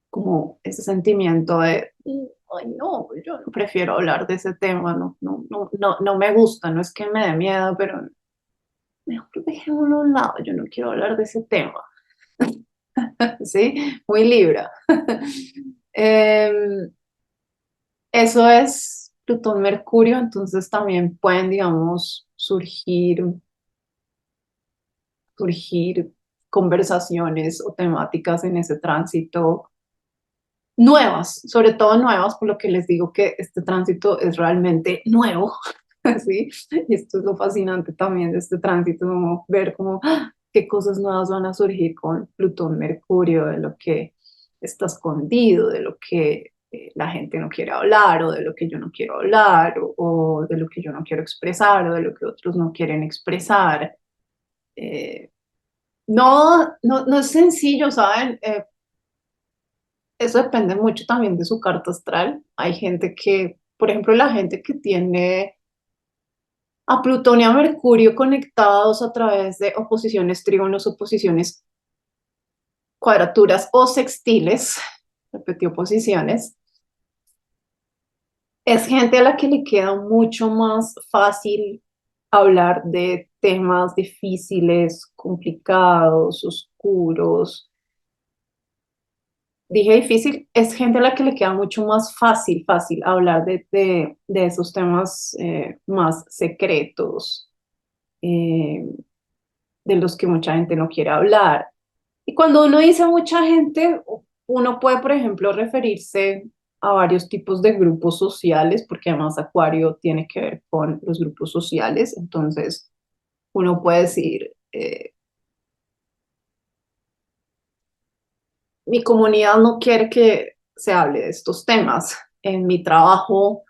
como ese sentimiento de, ay, no, yo no prefiero hablar de ese tema, no me gusta, no es que me dé miedo, pero mejor dejémoslo a un lado, yo no quiero hablar de ese tema. ¿Sí? Muy Libra. Em, Eso es Plutón-Mercurio, entonces también pueden, digamos, surgir conversaciones o temáticas en ese tránsito nuevas, sobre todo nuevas, por lo que les digo que este tránsito es realmente nuevo, ¿sí? Y esto es lo fascinante también de este tránsito, como ver cómo qué cosas nuevas van a surgir con Plutón-Mercurio, de lo que está escondido, de lo que la gente no quiere hablar, o de lo que yo no quiero hablar, o de lo que yo no quiero expresar, o de lo que otros no quieren expresar. Eh, no es sencillo, ¿saben? Eso depende mucho también de su carta astral. Hay gente que, por ejemplo, la gente que tiene a Plutón y a Mercurio conectados a través de oposiciones trígonos, oposiciones cuadraturas o sextiles, repetí oposiciones, es gente a la que le queda mucho más fácil hablar de temas difíciles, complicados, oscuros. Dije difícil, es gente a la que le queda mucho más fácil hablar de esos temas más secretos, eh, de los que mucha gente no quiere hablar. Y cuando uno dice mucha gente, uno puede, por ejemplo, referirse a varios tipos de grupos sociales, porque además Acuario tiene que ver con los grupos sociales. Entonces, uno puede decir, mi comunidad no quiere que se hable de estos temas. En mi trabajo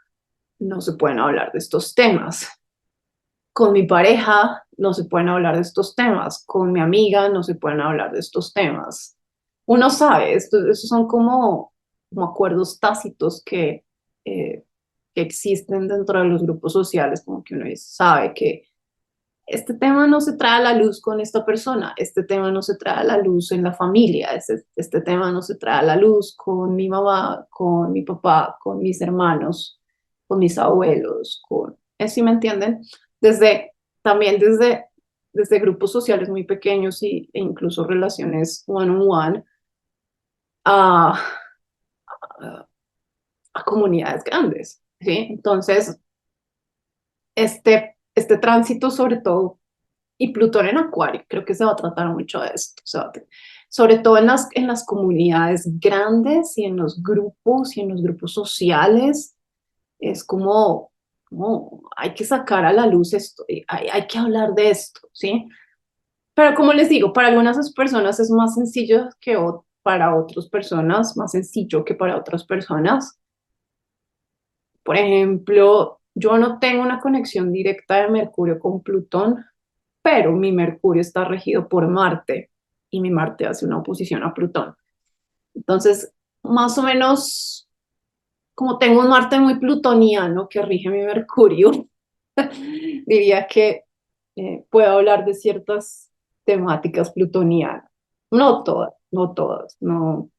no se pueden hablar de estos temas. Con mi pareja no se pueden hablar de estos temas. Con mi amiga no se pueden hablar de estos temas. Uno sabe, estos son como acuerdos tácitos que existen dentro de los grupos sociales, como que uno sabe que este tema no se trae a la luz con esta persona, este tema no se trae a la luz en la familia, este tema no se trae a la luz con mi mamá, con mi papá, con mis hermanos, con mis abuelos, ¿sí me entienden? Desde, también desde grupos sociales muy pequeños e incluso relaciones one-on-one a, a comunidades grandes. ¿sí? Entonces, este tránsito sobre todo, y Plutón en Acuario, creo que se va a tratar mucho de esto, sobre todo en las comunidades grandes y en los grupos sociales, es como hay que sacar a la luz esto, hay que hablar de esto, ¿sí? Pero como les digo, para algunas personas es más sencillo para otras personas, más sencillo que para otras personas. Por ejemplo, yo no tengo una conexión directa de Mercurio con Plutón, pero mi Mercurio está regido por Marte y mi Marte hace una oposición a Plutón. Entonces, más o menos, como tengo un Marte muy plutoniano que rige mi Mercurio, diría que puedo hablar de ciertas temáticas plutonianas. No todas, no todas, no,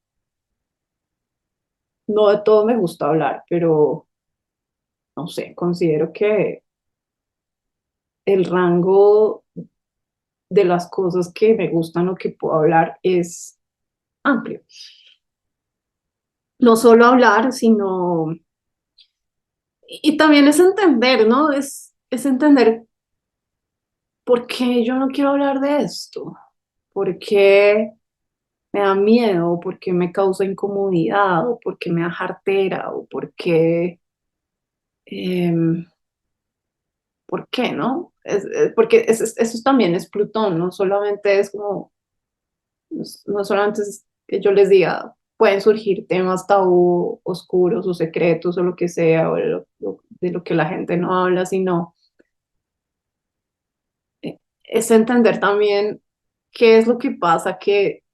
no de todo me gusta hablar, pero no sé, considero que el rango de las cosas que me gustan o que puedo hablar es amplio. No solo hablar, sino... Y también es entender, ¿no? Es entender por qué yo no quiero hablar de esto, por qué me da miedo, por qué me causa incomodidad, o por qué me da jartera, o em, por qué, ¿no? Porque eso también es Plutón, no solamente es como no solamente es que yo les diga, pueden surgir temas tabú, oscuros o secretos o lo que sea, o de lo que la gente no habla, sino es entender también qué es lo que pasa que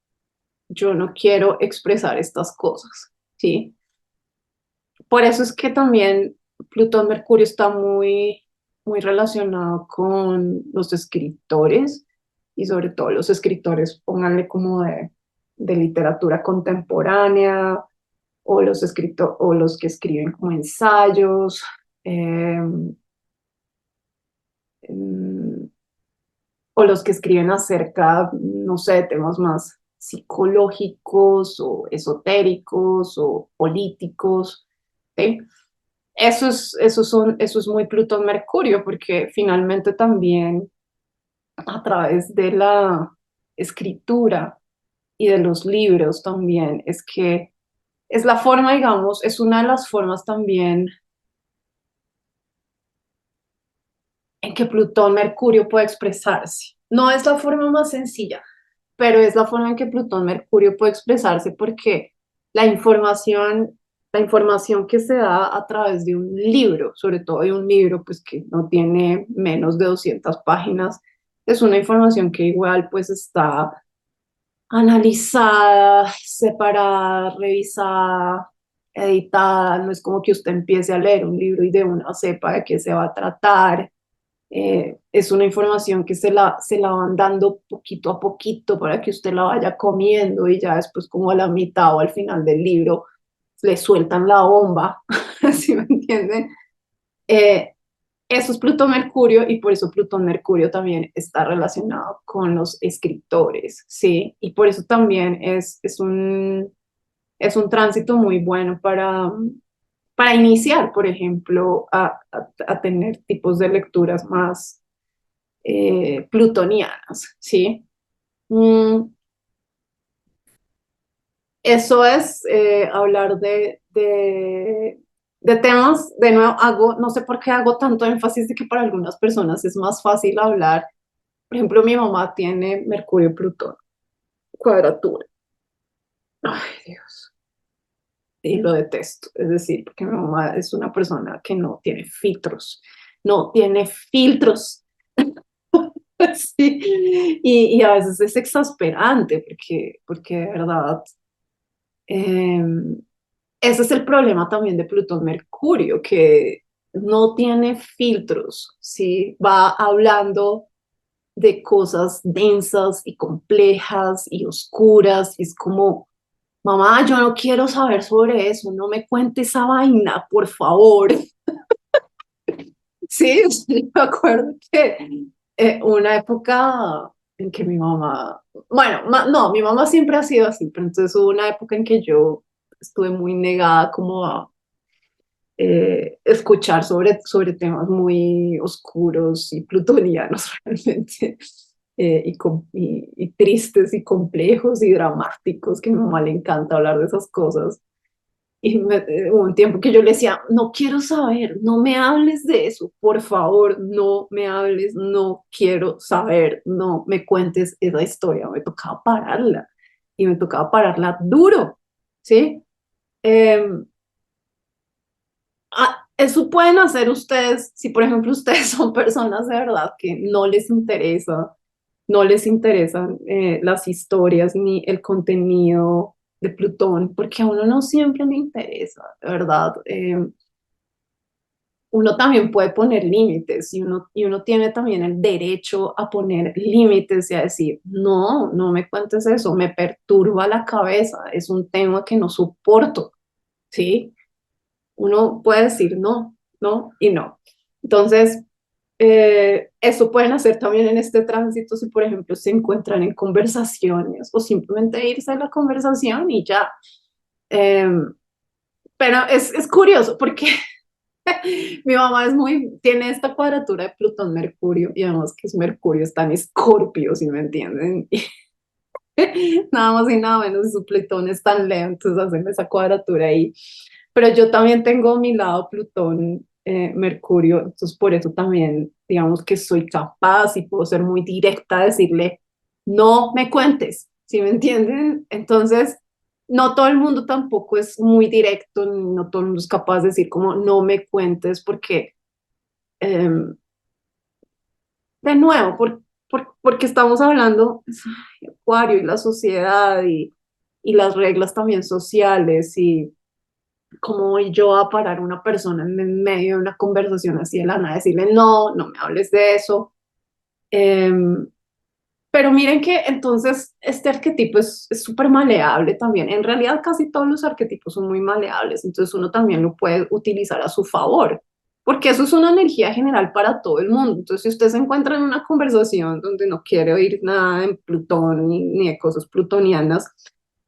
yo no quiero expresar estas cosas, ¿sí? Por eso es que también Plutón Mercurio está muy relacionado con los escritores y sobre todo los escritores, pónganle como de literatura contemporánea o los que escriben como ensayos, eh, mm, o los que escriben acerca, no sé, de temas más psicológicos o esotéricos o políticos, ¿sí? Eso es muy Plutón Mercurio, porque finalmente también a través de la escritura y de los libros también es que es la forma, digamos, es una de las formas también en que Plutón Mercurio puede expresarse. No es la forma más sencilla, pero es la forma en que Plutón Mercurio puede expresarse porque la información, la información que se da a través de un libro, sobre todo de un libro pues que no tiene menos de 200 páginas, es una información que igual pues está analizada, separada, revisada, editada. No es como que usted empiece a leer un libro y de una sepa de qué se va a tratar. Es una información que se la van dando poquito a poquito para que usted la vaya comiendo y ya después como a la mitad o al final del libro le sueltan la bomba, ¿sí me entienden? Eh, Eso es Plutón Mercurio y por eso Plutón Mercurio también está relacionado con los escritores, ¿sí? Y por eso también es un tránsito muy bueno para iniciar, por ejemplo, a tener tipos de lecturas más plutonianas, ¿sí? Mm, eso es hablar de temas, de nuevo, no sé por qué hago tanto énfasis de que para algunas personas es más fácil hablar. Por ejemplo, mi mamá tiene Mercurio-Plutón, cuadratura. Ay, Dios. Y lo detesto. Es decir, porque mi mamá es una persona que no tiene filtros. No tiene filtros. Sí. Y a veces es exasperante porque de verdad, eh, ese es el problema también de Plutón-Mercurio, que no tiene filtros, ¿sí? Va hablando de cosas densas y complejas y oscuras, y es como, mamá, yo no quiero saber sobre eso, no me cuente esa vaina, por favor. Sí, sí, me acuerdo que una época en que mi mamá, bueno, no, mi mamá siempre ha sido así, pero entonces hubo una época en que yo estuve muy negada como escuchar sobre temas muy oscuros y plutonianos realmente, y tristes y complejos y dramáticos, que a mi mamá le encanta hablar de esas cosas. Y hubo un tiempo que yo le decía, no quiero saber, no me hables de eso, por favor, no me hables, no quiero saber, no me cuentes esa historia. Me tocaba pararla y me tocaba pararla duro, ¿sí? Em, Eso pueden hacer ustedes, si por ejemplo ustedes son personas de verdad que no les interesan las historias ni el contenido de Plutón, porque a uno no siempre le interesa, de verdad. Uno también puede poner límites y uno tiene también el derecho a poner límites y a decir, no, no me cuentes eso, me perturba la cabeza, es un tema que no soporto, ¿sí? Uno puede decir no, no y no. Entonces, eso pueden hacer también en este tránsito si, por ejemplo, se encuentran en conversaciones o simplemente irse a la conversación y ya. Eh, pero es curioso porque mi mamá tiene esta cuadratura de Plutón-Mercurio y además que es Mercurio está en Escorpio, si me entienden. Nada más y nada menos, su Plutón es tan lento, entonces hacen esa cuadratura ahí. Pero yo también tengo mi lado Plutón, Mercurio, entonces por eso también, digamos que soy capaz y puedo ser muy directa a decirle, no me cuentes, ¿sí me entienden? Entonces, no todo el mundo tampoco es muy directo, no todo el mundo es capaz de decir como, no me cuentes, porque, em, de nuevo, porque estamos hablando, pues, ay, Acuario y la sociedad y las reglas también sociales y cómo voy yo a parar a una persona en medio de una conversación así de la nada, decirle, no, no me hables de eso. Em, pero miren que entonces este arquetipo es súper maleable también. En realidad casi todos los arquetipos son muy maleables, entonces uno también lo puede utilizar a su favor, porque eso es una energía general para todo el mundo. Entonces si usted se encuentra en una conversación donde no quiere oír nada en Plutón ni de cosas plutonianas,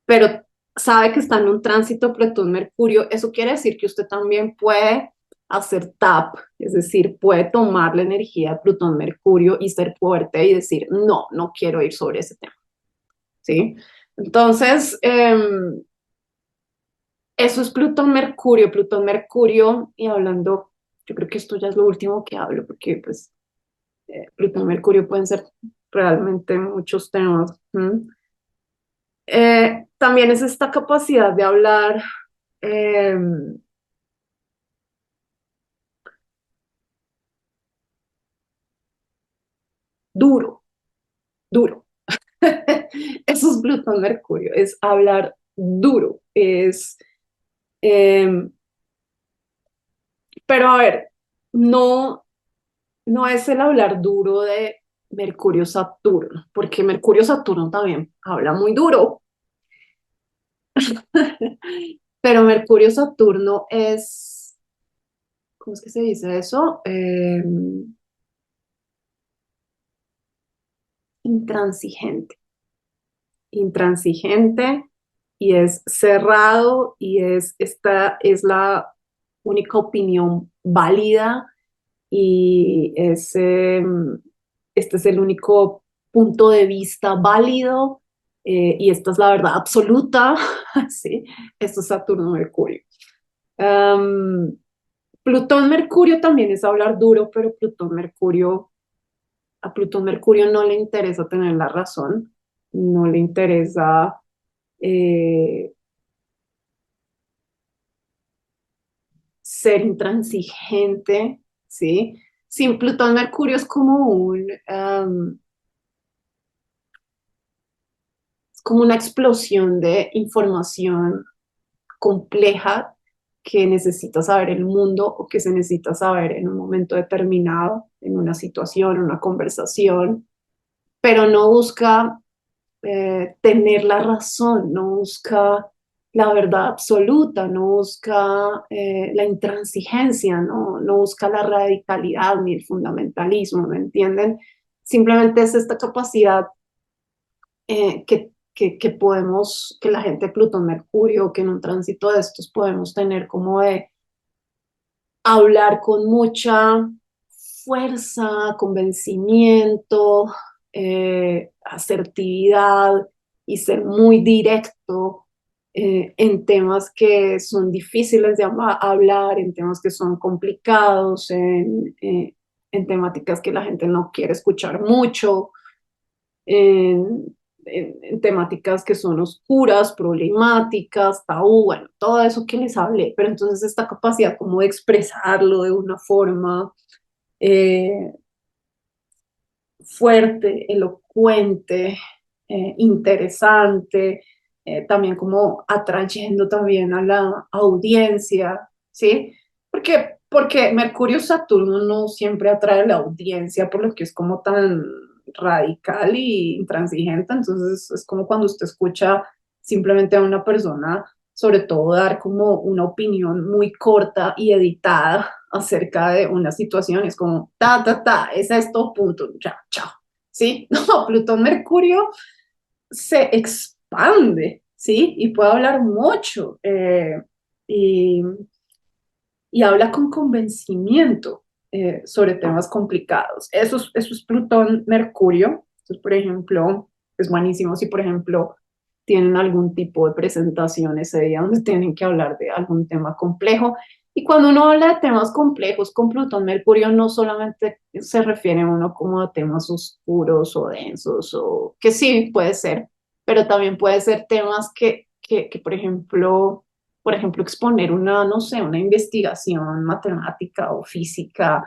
pero sabe que está en un tránsito Plutón-Mercurio, eso quiere decir que usted también puede hacer tap, es decir, puede tomar la energía de Plutón-Mercurio y ser fuerte y decir, no, no quiero ir sobre ese tema, ¿sí? Entonces, eso es Plutón-Mercurio, Plutón-Mercurio, y hablando, yo creo que esto ya es lo último que hablo, porque pues Plutón-Mercurio pueden ser realmente muchos temas. También es esta capacidad de hablar eh, duro, duro. Eso es Plutón Mercurio, es hablar duro, eh, pero a ver, no, no es el hablar duro de Mercurio Saturno, porque Mercurio Saturno también habla muy duro, pero Mercurio Saturno es, ¿cómo es que se dice eso? Intransigente, intransigente y es cerrado y esta es la única opinión válida y este es el único punto de vista válido y esta es la verdad absoluta, ¿sí? Esto es Saturno-Mercurio. Um, Plutón-Mercurio también es hablar duro, pero a Plutón-Mercurio no le interesa tener la razón, no le interesa eh, ser intransigente, ¿sí? Sin Plutón-Mercurio es como una explosión de información compleja que necesita saber el mundo o que se necesita saber en un momento determinado, en una situación, una conversación, pero no busca tener la razón, no busca la verdad absoluta, no busca la intransigencia, no busca la radicalidad ni el fundamentalismo, ¿me entienden? Simplemente es esta capacidad que podemos, que la gente de Plutón, Mercurio, que en un tránsito de estos podemos tener como de, hablar con mucha fuerza, convencimiento, asertividad y ser muy directo en temas que son difíciles de hablar, en temas que son complicados, en temáticas que la gente no quiere escuchar mucho, en, en temáticas que son oscuras, problemáticas, tabú, bueno, todo eso que les hablé, pero entonces esta capacidad como de expresarlo de una forma eh, fuerte, elocuente, interesante, también como atrayendo también a la audiencia, ¿sí? Porque Mercurio Saturno no siempre atrae a la audiencia por lo que es como tan radical y intransigente, entonces es como cuando usted escucha simplemente a una persona, sobre todo dar como una opinión muy corta y editada acerca de una situación, es como, es esto, punto, ya, chao. ¿Sí? No, Plutón Mercurio se expande, ¿sí? Y puede hablar mucho y, y habla con convencimiento sobre temas complicados. Eso es Plutón Mercurio. Entonces, por ejemplo, es buenísimo si, por ejemplo, tienen algún tipo de presentación ese día donde tienen que hablar de algún tema complejo. Y cuando uno habla de temas complejos con Plutón Mercurio, no solamente se refiere uno como a temas oscuros o densos, o que sí puede ser, pero también puede ser temas que por ejemplo, exponer una, no sé, una investigación matemática o física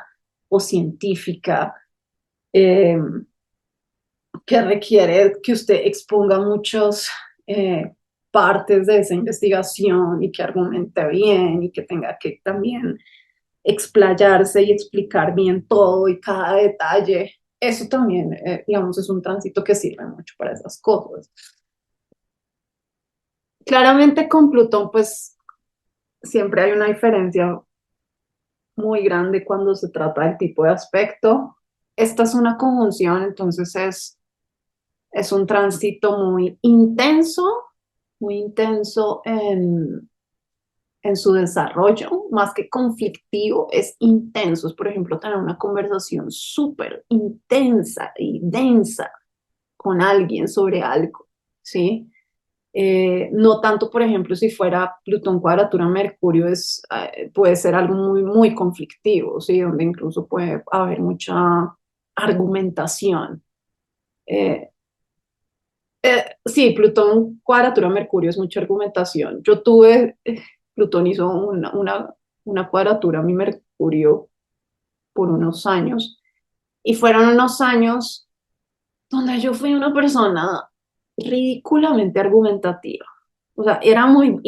o científica, eh, que requiere que usted exponga muchas partes de esa investigación y que argumente bien y que tenga que también explayarse y explicar bien todo y cada detalle. Eso también, digamos, es un tránsito que sirve mucho para esas cosas. Claramente con Plutón, pues siempre hay una diferencia muy grande cuando se trata del tipo de aspecto. Esta es una conjunción, entonces es un tránsito muy intenso en su desarrollo, más que conflictivo, es intenso. Es, por ejemplo, tener una conversación súper intensa y densa con alguien sobre algo, ¿sí? No tanto, por ejemplo, si fuera Plutón cuadratura Mercurio, puede ser algo muy, muy conflictivo, ¿sí? Donde incluso puede haber mucha argumentación. Eh, sí, Plutón cuadratura Mercurio es mucha argumentación. Yo tuve, Plutón hizo una cuadratura a mi Mercurio por unos años y fueron unos años donde yo fui una persona ridículamente argumentativa. O sea, era muy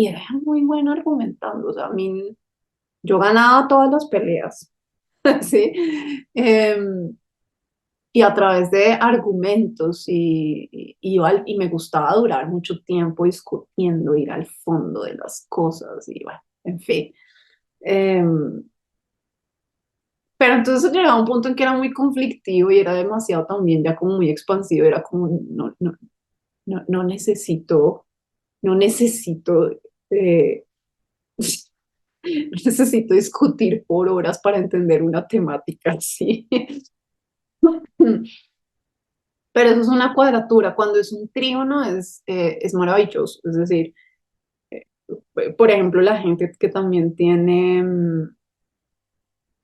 buena argumentando. O sea, yo ganaba todas las peleas, ¿sí? Y a través de argumentos y me gustaba durar mucho tiempo discutiendo, ir al fondo de las cosas y bueno, en fin. Em, pero entonces llegaba un punto en que era muy conflictivo y era demasiado también ya como muy expansivo, era como, no necesito, no necesito, eh, necesito discutir por horas para entender una temática así. Pero eso es una cuadratura. Cuando es un trígono es maravilloso. Es decir, por ejemplo, la gente que también tiene,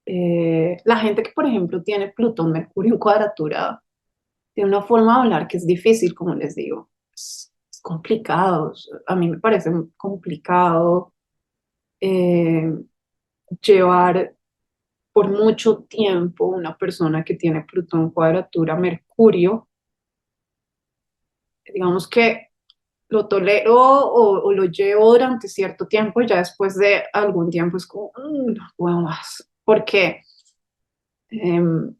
la gente que, por ejemplo, tiene Plutón, Mercurio en cuadratura, tiene una forma de hablar que es difícil, como les digo. Es complicado. A mí me parece complicado eh, llevar por mucho tiempo una persona que tiene Plutón cuadratura Mercurio. Digamos que lo tolero o lo llevo durante cierto tiempo, ya después de algún tiempo es como, no puedo más, porque em,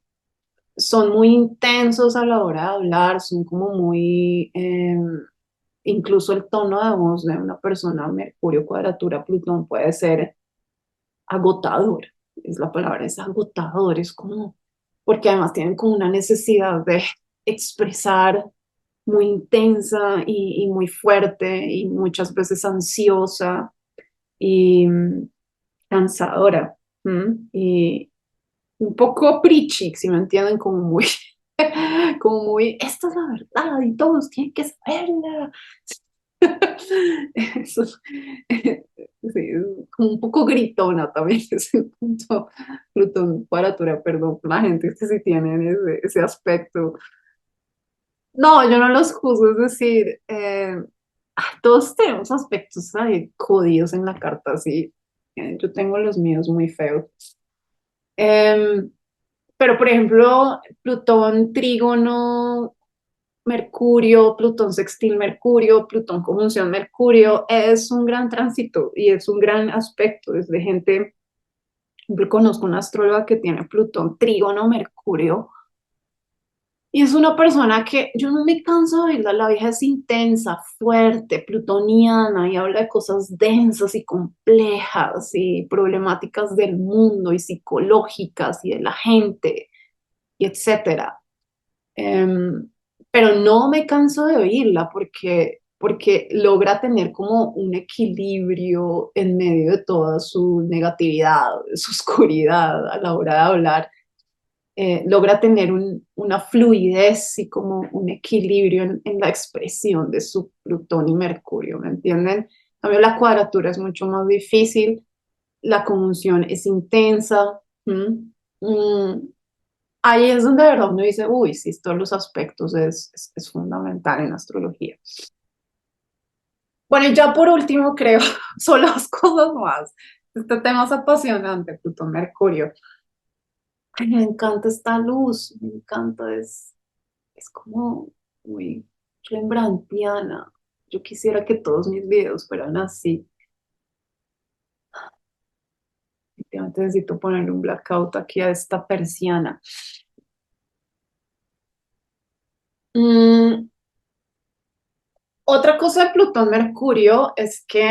son muy intensos a la hora de hablar, son como muy, incluso el tono de voz de una persona, Mercurio, cuadratura, Plutón, puede ser agotador, es la palabra, es agotador, es como, porque además tienen como una necesidad de expresar muy intensa y muy fuerte y muchas veces ansiosa y cansadora. Y un poco preachy, si me entienden, como muy, como muy, esta es la verdad y todos tienen que saberla. Eso, sí, es como un poco gritona también ese punto, Plutón, Cuadratura, perdón, la gente que sí tiene ese aspecto. No, yo no los juzgo, es decir, todos tenemos aspectos ahí jodidos en la carta, sí. Yo tengo los míos muy feos. Em, pero, por ejemplo, Plutón, Trígono, Mercurio, Plutón sextil Mercurio, Plutón conjunción Mercurio, es un gran tránsito y es un gran aspecto. Es de gente, yo conozco una astróloga que tiene Plutón, Trígono, Mercurio, y es una persona que yo no me canso de oírla. La vieja es intensa, fuerte, plutoniana y habla de cosas densas y complejas y problemáticas del mundo y psicológicas y de la gente y etcétera. Em, pero no me canso de oírla porque logra tener como un equilibrio en medio de toda su negatividad, su oscuridad a la hora de hablar. Logra tener una fluidez y como un equilibrio en la expresión de su Plutón y Mercurio, ¿me entienden? A mí la cuadratura es mucho más difícil, la conjunción es intensa. ¿M? Mm, Ahí es donde de verdad uno dice, uy, sí, todos los aspectos es fundamental en astrología. Bueno, y ya por último, creo, son las cosas más. Este tema es apasionante, Plutón, Mercurio. Ay, me encanta esta luz, me encanta, es como muy rembrandtiana. Yo quisiera que todos mis videos fueran así. Definitivamente necesito ponerle un blackout aquí a esta persiana. Mm, Otra cosa de Plutón Mercurio es que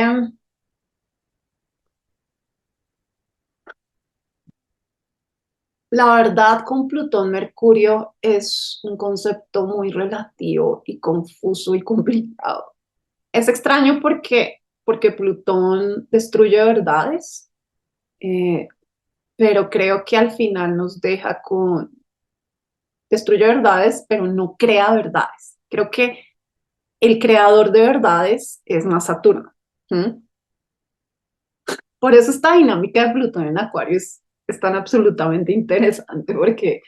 la verdad con Plutón Mercurio es un concepto muy relativo y confuso y complicado. Es extraño porque Plutón destruye verdades, eh, pero creo que al final nos deja con, destruye verdades, pero no crea verdades. Creo que el creador de verdades es más Saturno. ¿Mm? Por eso esta dinámica de Plutón en Acuario es tan absolutamente interesante, porque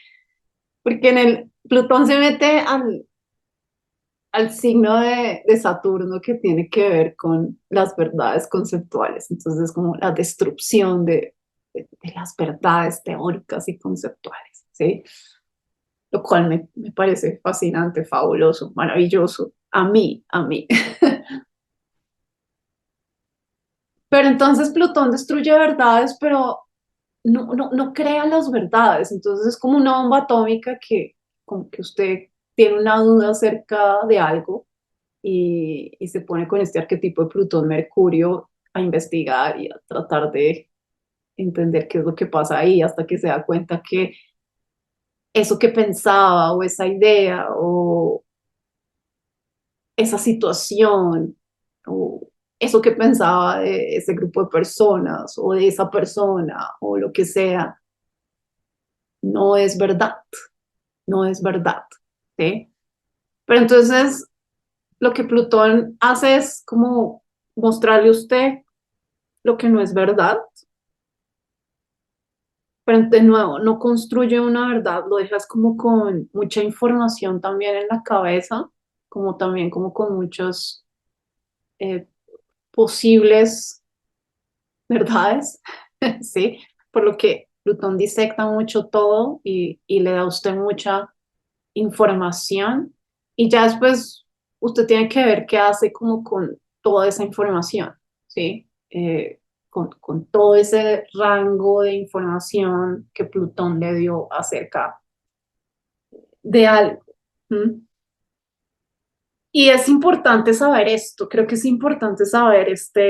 en el Plutón se mete al signo de Saturno que tiene que ver con las verdades conceptuales. Entonces, como la destrucción de las verdades teóricas y conceptuales, ¿sí? Lo cual me parece fascinante, fabuloso, maravilloso. A mí. Pero entonces Plutón destruye verdades, pero no crea las verdades. Entonces es como una bomba atómica que, como que usted tiene una duda acerca de algo y se pone con este arquetipo de Plutón-Mercurio a investigar y a tratar de entender qué es lo que pasa ahí hasta que se da cuenta que eso que pensaba o esa idea o esa situación o eso que pensaba de ese grupo de personas o de esa persona o lo que sea, no es verdad, no es verdad, ¿sí? Pero entonces lo que Plutón hace es como mostrarle a usted lo que no es verdad, pero de nuevo, no construye una verdad, lo dejas como con mucha información también en la cabeza, como también como con muchos eh, posibles verdades, ¿sí? Por lo que Plutón disecta mucho todo y le da a usted mucha información y ya después usted tiene que ver qué hace como con toda esa información, ¿sí? Con todo ese rango de información que Plutón le dio acerca de algo. ¿M? Y es importante saber esto, creo que es importante saber esto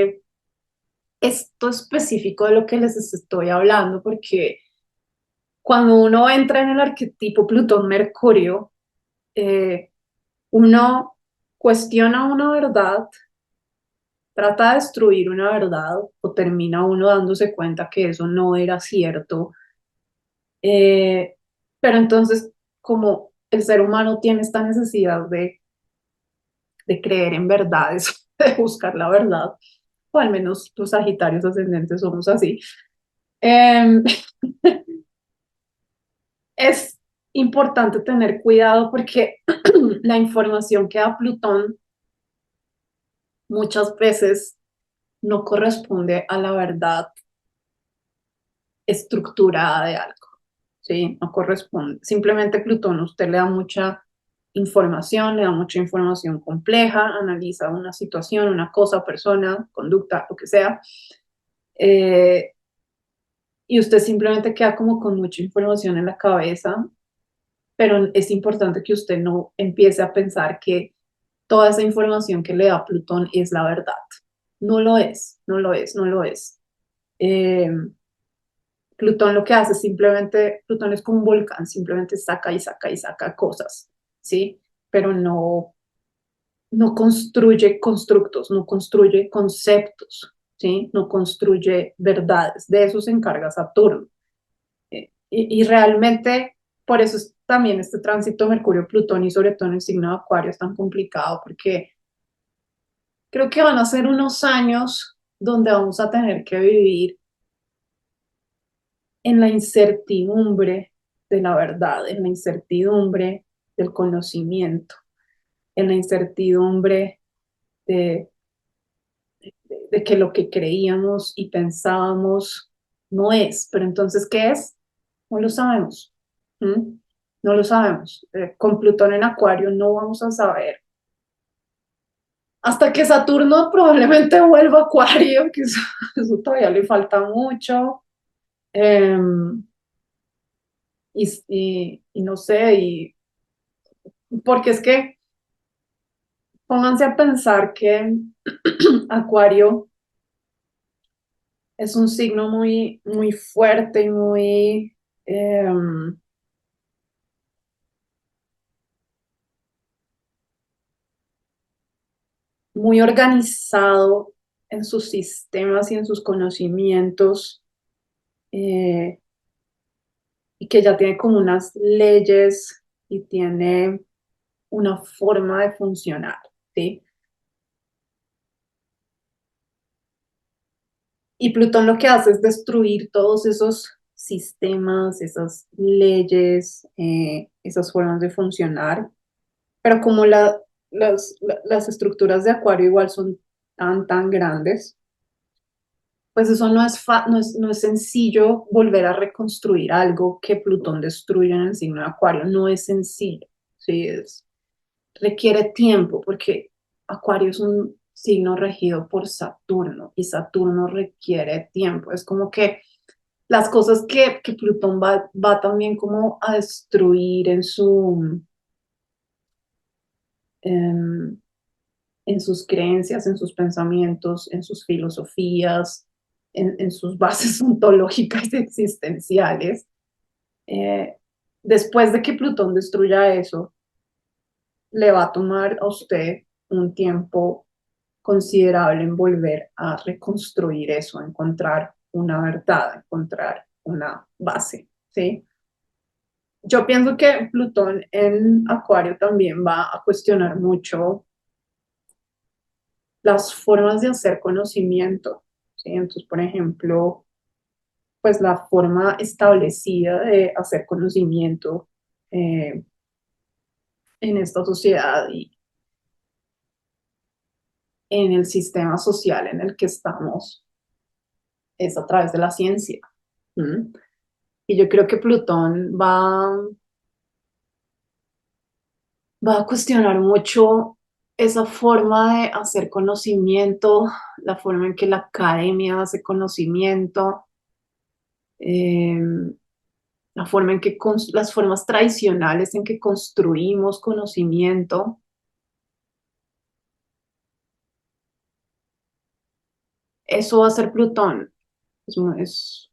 específico de lo que les estoy hablando, porque cuando uno entra en el arquetipo Plutón-Mercurio, uno cuestiona una verdad, trata de destruir una verdad o termina uno dándose cuenta que eso no era cierto. Eh, pero entonces, como el ser humano tiene esta necesidad de creer en verdades, de buscar la verdad, o al menos los Sagitarios ascendentes somos así, eh, es importante tener cuidado porque la información que da Plutón muchas veces no corresponde a la verdad estructurada de algo, ¿sí? No corresponde. Simplemente Plutón, usted le da mucha información, le da mucha información compleja, analiza una situación, una cosa, persona, conducta, lo que sea, eh, y usted simplemente queda como con mucha información en la cabeza, pero es importante que usted no empiece a pensar que toda esa información que le da Plutón es la verdad. No lo es, no lo es, no lo es. Eh, Plutón lo que hace es simplemente, Plutón es como un volcán, simplemente saca y saca y saca cosas, ¿sí? Pero no construye constructos, no construye conceptos, ¿sí? No construye verdades. De eso se encarga Saturno. Y realmente, por eso es también este tránsito Mercurio-Plutón y sobre todo en el signo de Acuario es tan complicado, porque creo que van a ser unos años donde vamos a tener que vivir en la incertidumbre de la verdad, en la incertidumbre del conocimiento, en la incertidumbre de, de que lo que creíamos y pensábamos no es. Pero entonces, ¿qué es? No lo sabemos. ¿Mm? No lo sabemos. Con Plutón en Acuario no vamos a saber. Hasta que Saturno probablemente vuelva a Acuario, que eso todavía le falta mucho. Em, y no sé, porque es que pónganse a pensar que Acuario es un signo muy, muy fuerte y muy, muy organizado en sus sistemas y en sus conocimientos, eh, y que ya tiene como unas leyes y tiene una forma de funcionar, ¿sí? Y Plutón lo que hace es destruir todos esos sistemas, esas leyes, esas formas de funcionar. Pero como las estructuras de Acuario igual son tan, tan grandes, pues eso no es sencillo volver a reconstruir algo que Plutón destruye en el signo de Acuario. No es sencillo, ¿sí? Requiere tiempo porque Acuario es un signo regido por Saturno y Saturno requiere tiempo. Es como que las cosas que Plutón va también como a destruir em, en sus creencias, en sus pensamientos, en sus filosofías, en sus bases ontológicas existenciales. Eh, Después de que Plutón destruya eso, le va a tomar a usted un tiempo considerable en volver a reconstruir eso, a encontrar una verdad, a encontrar una base, ¿sí? Yo pienso que Plutón en Acuario también va a cuestionar mucho las formas de hacer conocimiento, ¿sí? Entonces, por ejemplo, pues la forma establecida de hacer conocimiento eh, en esta sociedad y en el sistema social en el que estamos es a través de la ciencia. ¿Mm? Y yo creo que Plutón va a cuestionar mucho esa forma de hacer conocimiento, la forma en que la academia hace conocimiento, eh, la forma en que las formas tradicionales en que construimos conocimiento. Eso va a ser Plutón. Es,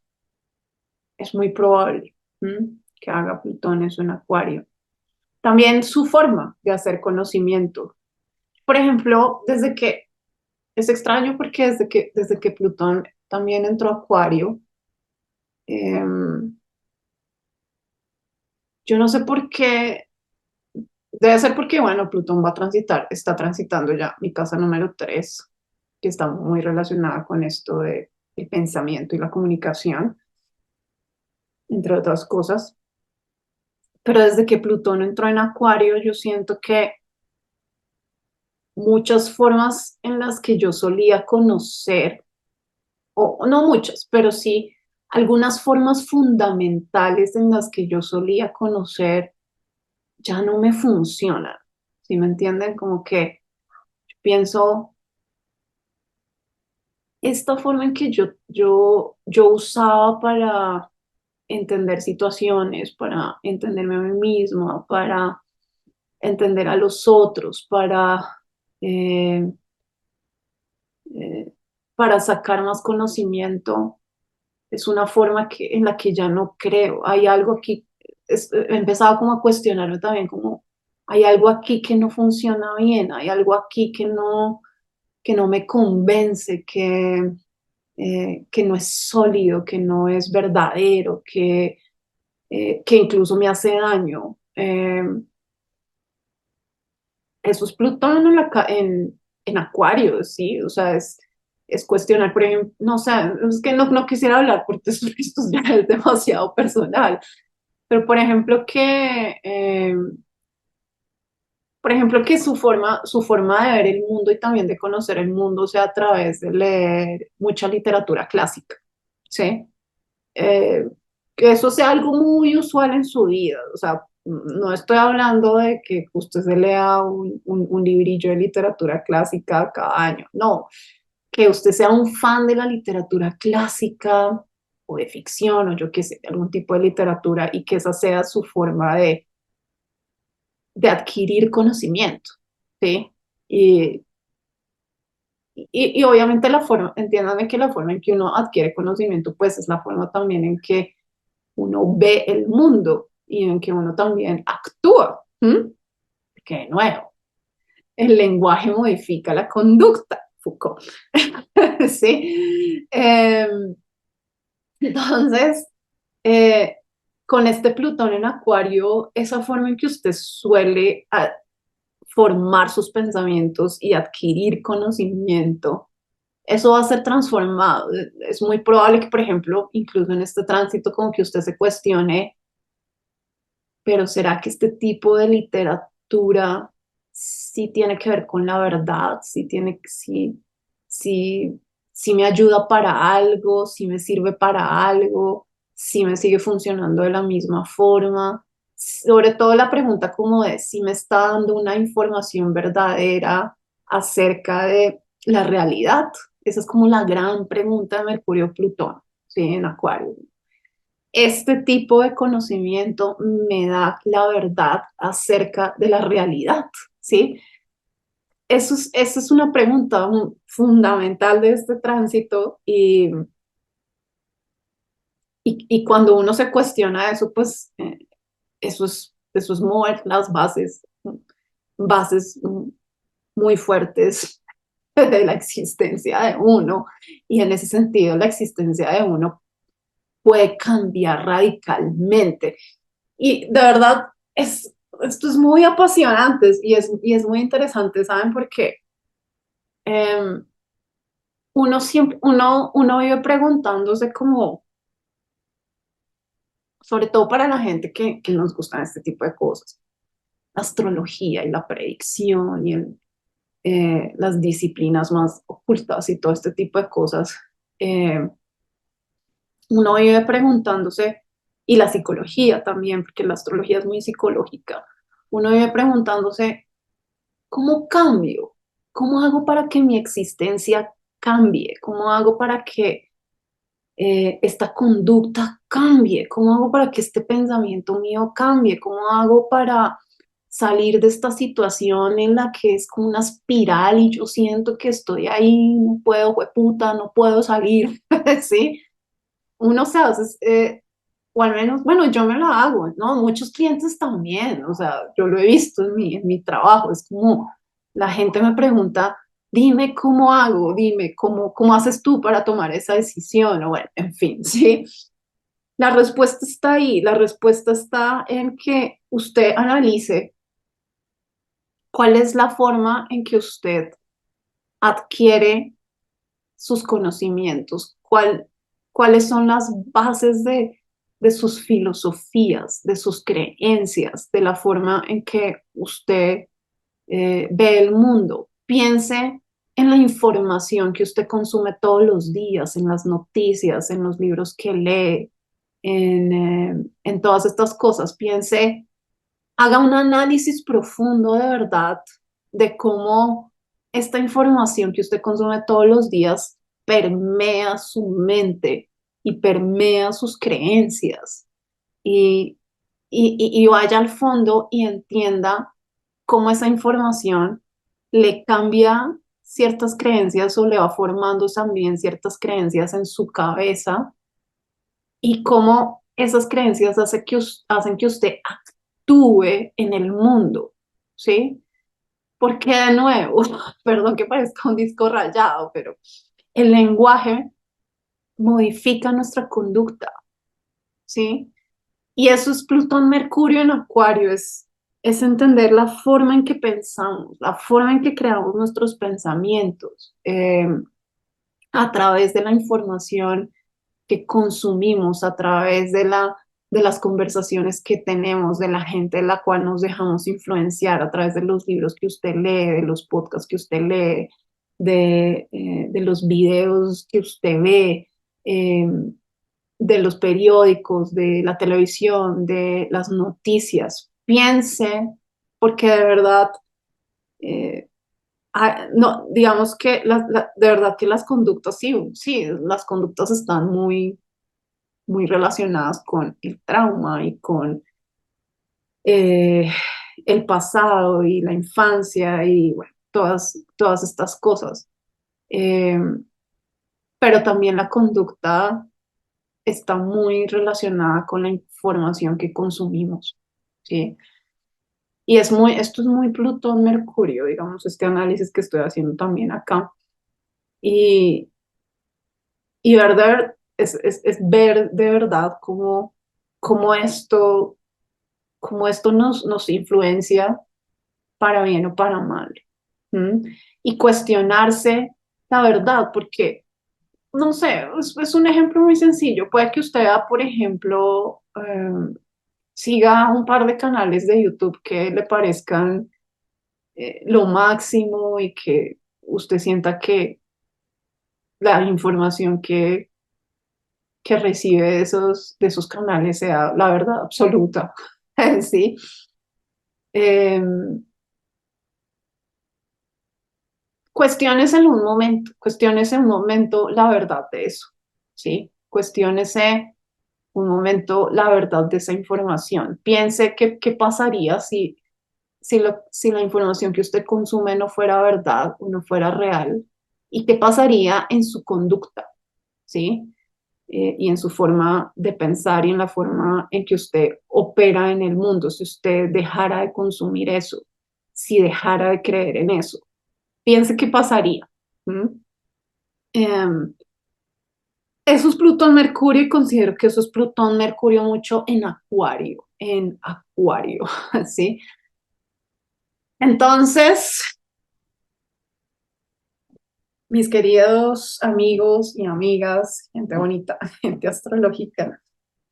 es muy probable, ¿m? Que haga Plutón eso en Acuario. También su forma de hacer conocimiento. Por ejemplo, desde que es extraño porque desde que Plutón también entró a Acuario, em, yo no sé por qué, debe ser porque, bueno, Plutón va a transitar, está transitando ya mi casa número 3, que está muy relacionada con esto de el pensamiento y la comunicación, entre otras cosas. Pero desde que Plutón entró en Acuario, yo siento que muchas formas en las que yo solía conocer, o no muchas, pero sí algunas formas fundamentales en las que yo solía conocer ya no me funcionan. ¿Sí me entienden? Como que pienso, esta forma en que yo usaba para entender situaciones, para entenderme a mí misma, para entender a los otros, eh, eh, para sacar más conocimiento, es una forma en la que ya no creo. Hay algo aquí, he empezado como a cuestionarme también, como hay algo aquí que no funciona bien, hay algo aquí que no me convence, que no es sólido, que no es verdadero, que incluso me hace daño. Eso es Plutón en Acuario, ¿sí? O sea, es cuestionar, por ejemplo, no sé, es que no quisiera hablar porque esto ya es demasiado personal, pero por ejemplo, que su forma de ver el mundo y también de conocer el mundo sea a través de leer mucha literatura clásica, ¿sí? eh, que eso sea algo muy usual en su vida. O sea, no estoy hablando de que usted se lea un librillo de literatura clásica cada año, no, que usted sea un fan de la literatura clásica o de ficción o yo qué sé, de algún tipo de literatura y que esa sea su forma de adquirir conocimiento, ¿sí? Y, y obviamente entiéndame que la forma en que uno adquiere conocimiento, pues es la forma también en que uno ve el mundo y en que uno también actúa. ¿M? Que de nuevo, el lenguaje modifica la conducta, Foucault. ¿Sí? Entonces, eh, con este Plutón en Acuario, esa forma en que usted suele formar sus pensamientos y adquirir conocimiento, eso va a ser transformado. Es muy probable que, por ejemplo, incluso en este tránsito, como que usted se cuestione, pero ¿será que este tipo de literatura sí tiene que ver con la verdad? Sí me ayuda para algo, sí me sirve para algo, sí me sigue funcionando de la misma forma. Sobre todo la pregunta como de si me está dando una información verdadera acerca de la realidad. Esa es como la gran pregunta de Mercurio-Plutón, ¿sí? En Acuario. Este tipo de conocimiento me da la verdad acerca de la realidad, ¿sí? Esa es una pregunta fundamental de este tránsito y cuando uno se cuestiona eso, pues eso es mover las bases muy fuertes de la existencia de uno y en ese sentido la existencia de uno puede cambiar radicalmente. Y de verdad, esto es muy apasionante y es muy interesante, ¿saben? Porque eh, uno vive preguntándose como, sobre todo para la gente que nos gustan este tipo de cosas, la astrología y la predicción y las disciplinas más ocultas y todo este tipo de cosas, eh, uno vive preguntándose, y la psicología también, porque la astrología es muy psicológica, uno vive preguntándose, ¿cómo cambio? ¿Cómo hago para que mi existencia cambie? ¿Cómo hago para que esta conducta cambie? ¿Cómo hago para que este pensamiento mío cambie? ¿Cómo hago para salir de esta situación en la que es como una espiral y yo siento que estoy ahí, no puedo, puta, no puedo salir? ¿Sí? Uno se hace, o al menos, bueno, yo me la hago, ¿no? Muchos clientes también, o sea, yo lo he visto en mi trabajo, es como la gente me pregunta, dime cómo hago, dime cómo haces tú para tomar esa decisión, o bueno, en fin, ¿sí? La respuesta está ahí, la respuesta está en que usted analice cuál es la forma en que usted adquiere sus conocimientos, cuáles son las bases de sus filosofías, de sus creencias, de la forma en que usted ve el mundo. Piense en la información que usted consume todos los días, en las noticias, en los libros que lee, en todas estas cosas. Piense, haga un análisis profundo de verdad de cómo esta información que usted consume todos los días permea su mente y permea sus creencias y, y vaya al fondo y entienda cómo esa información le cambia ciertas creencias o le va formando también ciertas creencias en su cabeza y cómo esas creencias hacen que usted actúe en el mundo, ¿sí? Porque de nuevo, perdón que parezca un disco rayado, pero el lenguaje modifica nuestra conducta, ¿sí? Y eso es Plutón, Mercurio en Acuario, es entender la forma en que pensamos, la forma en que creamos nuestros pensamientos a través de la información que consumimos, a través de las conversaciones que tenemos, de la gente en la cual nos dejamos influenciar, a través de los libros que usted lee, de los podcasts que usted lee, de los videos que usted ve. Eh, de los periódicos, de la televisión, de las noticias. Piense, porque de verdad, eh, no, digamos que de verdad que las conductas, sí, sí, las conductas están muy relacionadas con el trauma y con eh, el pasado y la infancia y bueno, todas estas cosas. Eh, pero también la conducta está muy relacionada con la información que consumimos, ¿sí? Y esto es muy Plutón-Mercurio, digamos, este análisis que estoy haciendo también acá. Y, y ver es ver de verdad cómo cómo esto nos influencia para bien o para mal. ¿M? Y cuestionarse la verdad, porque, no sé, es un ejemplo muy sencillo. Puede que usted vea, por ejemplo, siga un par de canales de YouTube que le parezcan lo máximo y que usted sienta que la información que recibe de esos canales sea la verdad absoluta. ¿Sí? Eh, cuestiones en un momento la verdad de eso, ¿sí? Cuestiónese un momento la verdad de esa información. Piense qué pasaría si la información que usted consume no fuera verdad o no fuera real, ¿y qué pasaría en su conducta? ¿Sí? Y en su forma de pensar y en la forma en que usted opera en el mundo, si usted dejara de consumir eso, si dejara de creer en eso. Piense qué pasaría. ¿Mm? Eh, Eso es Plutón-Mercurio y considero que eso es Plutón-Mercurio mucho en Acuario, ¿sí? Entonces, mis queridos amigos y amigas, gente bonita, gente astrológica,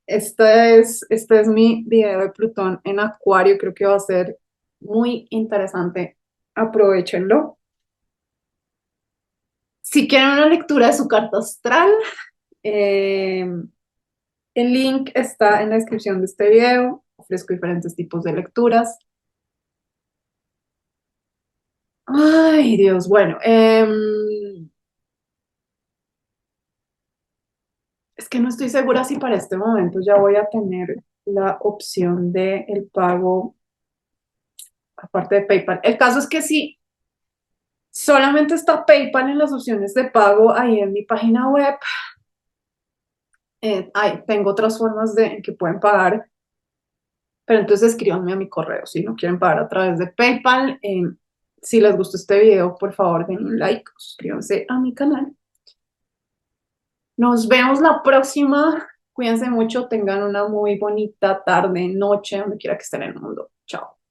este es mi video de Plutón en Acuario. Creo que va a ser muy interesante. Aprovechenlo. Si quieren una lectura de su carta astral, eh, el link está en la descripción de este video. Ofrezco diferentes tipos de lecturas. Ay, Dios, bueno, es que no estoy segura si para este momento ya voy a tener la opción de el pago aparte de PayPal. El caso es que sí, solamente está PayPal en las opciones de pago ahí en mi página web. Tengo otras formas en que pueden pagar, pero entonces escríbanme a mi correo si no quieren pagar a través de PayPal. Si les gustó este video, por favor, den un like, suscríbanse a mi canal. Nos vemos la próxima. Cuídense mucho, tengan una muy bonita tarde, noche, donde quiera que estén en el mundo. Chao.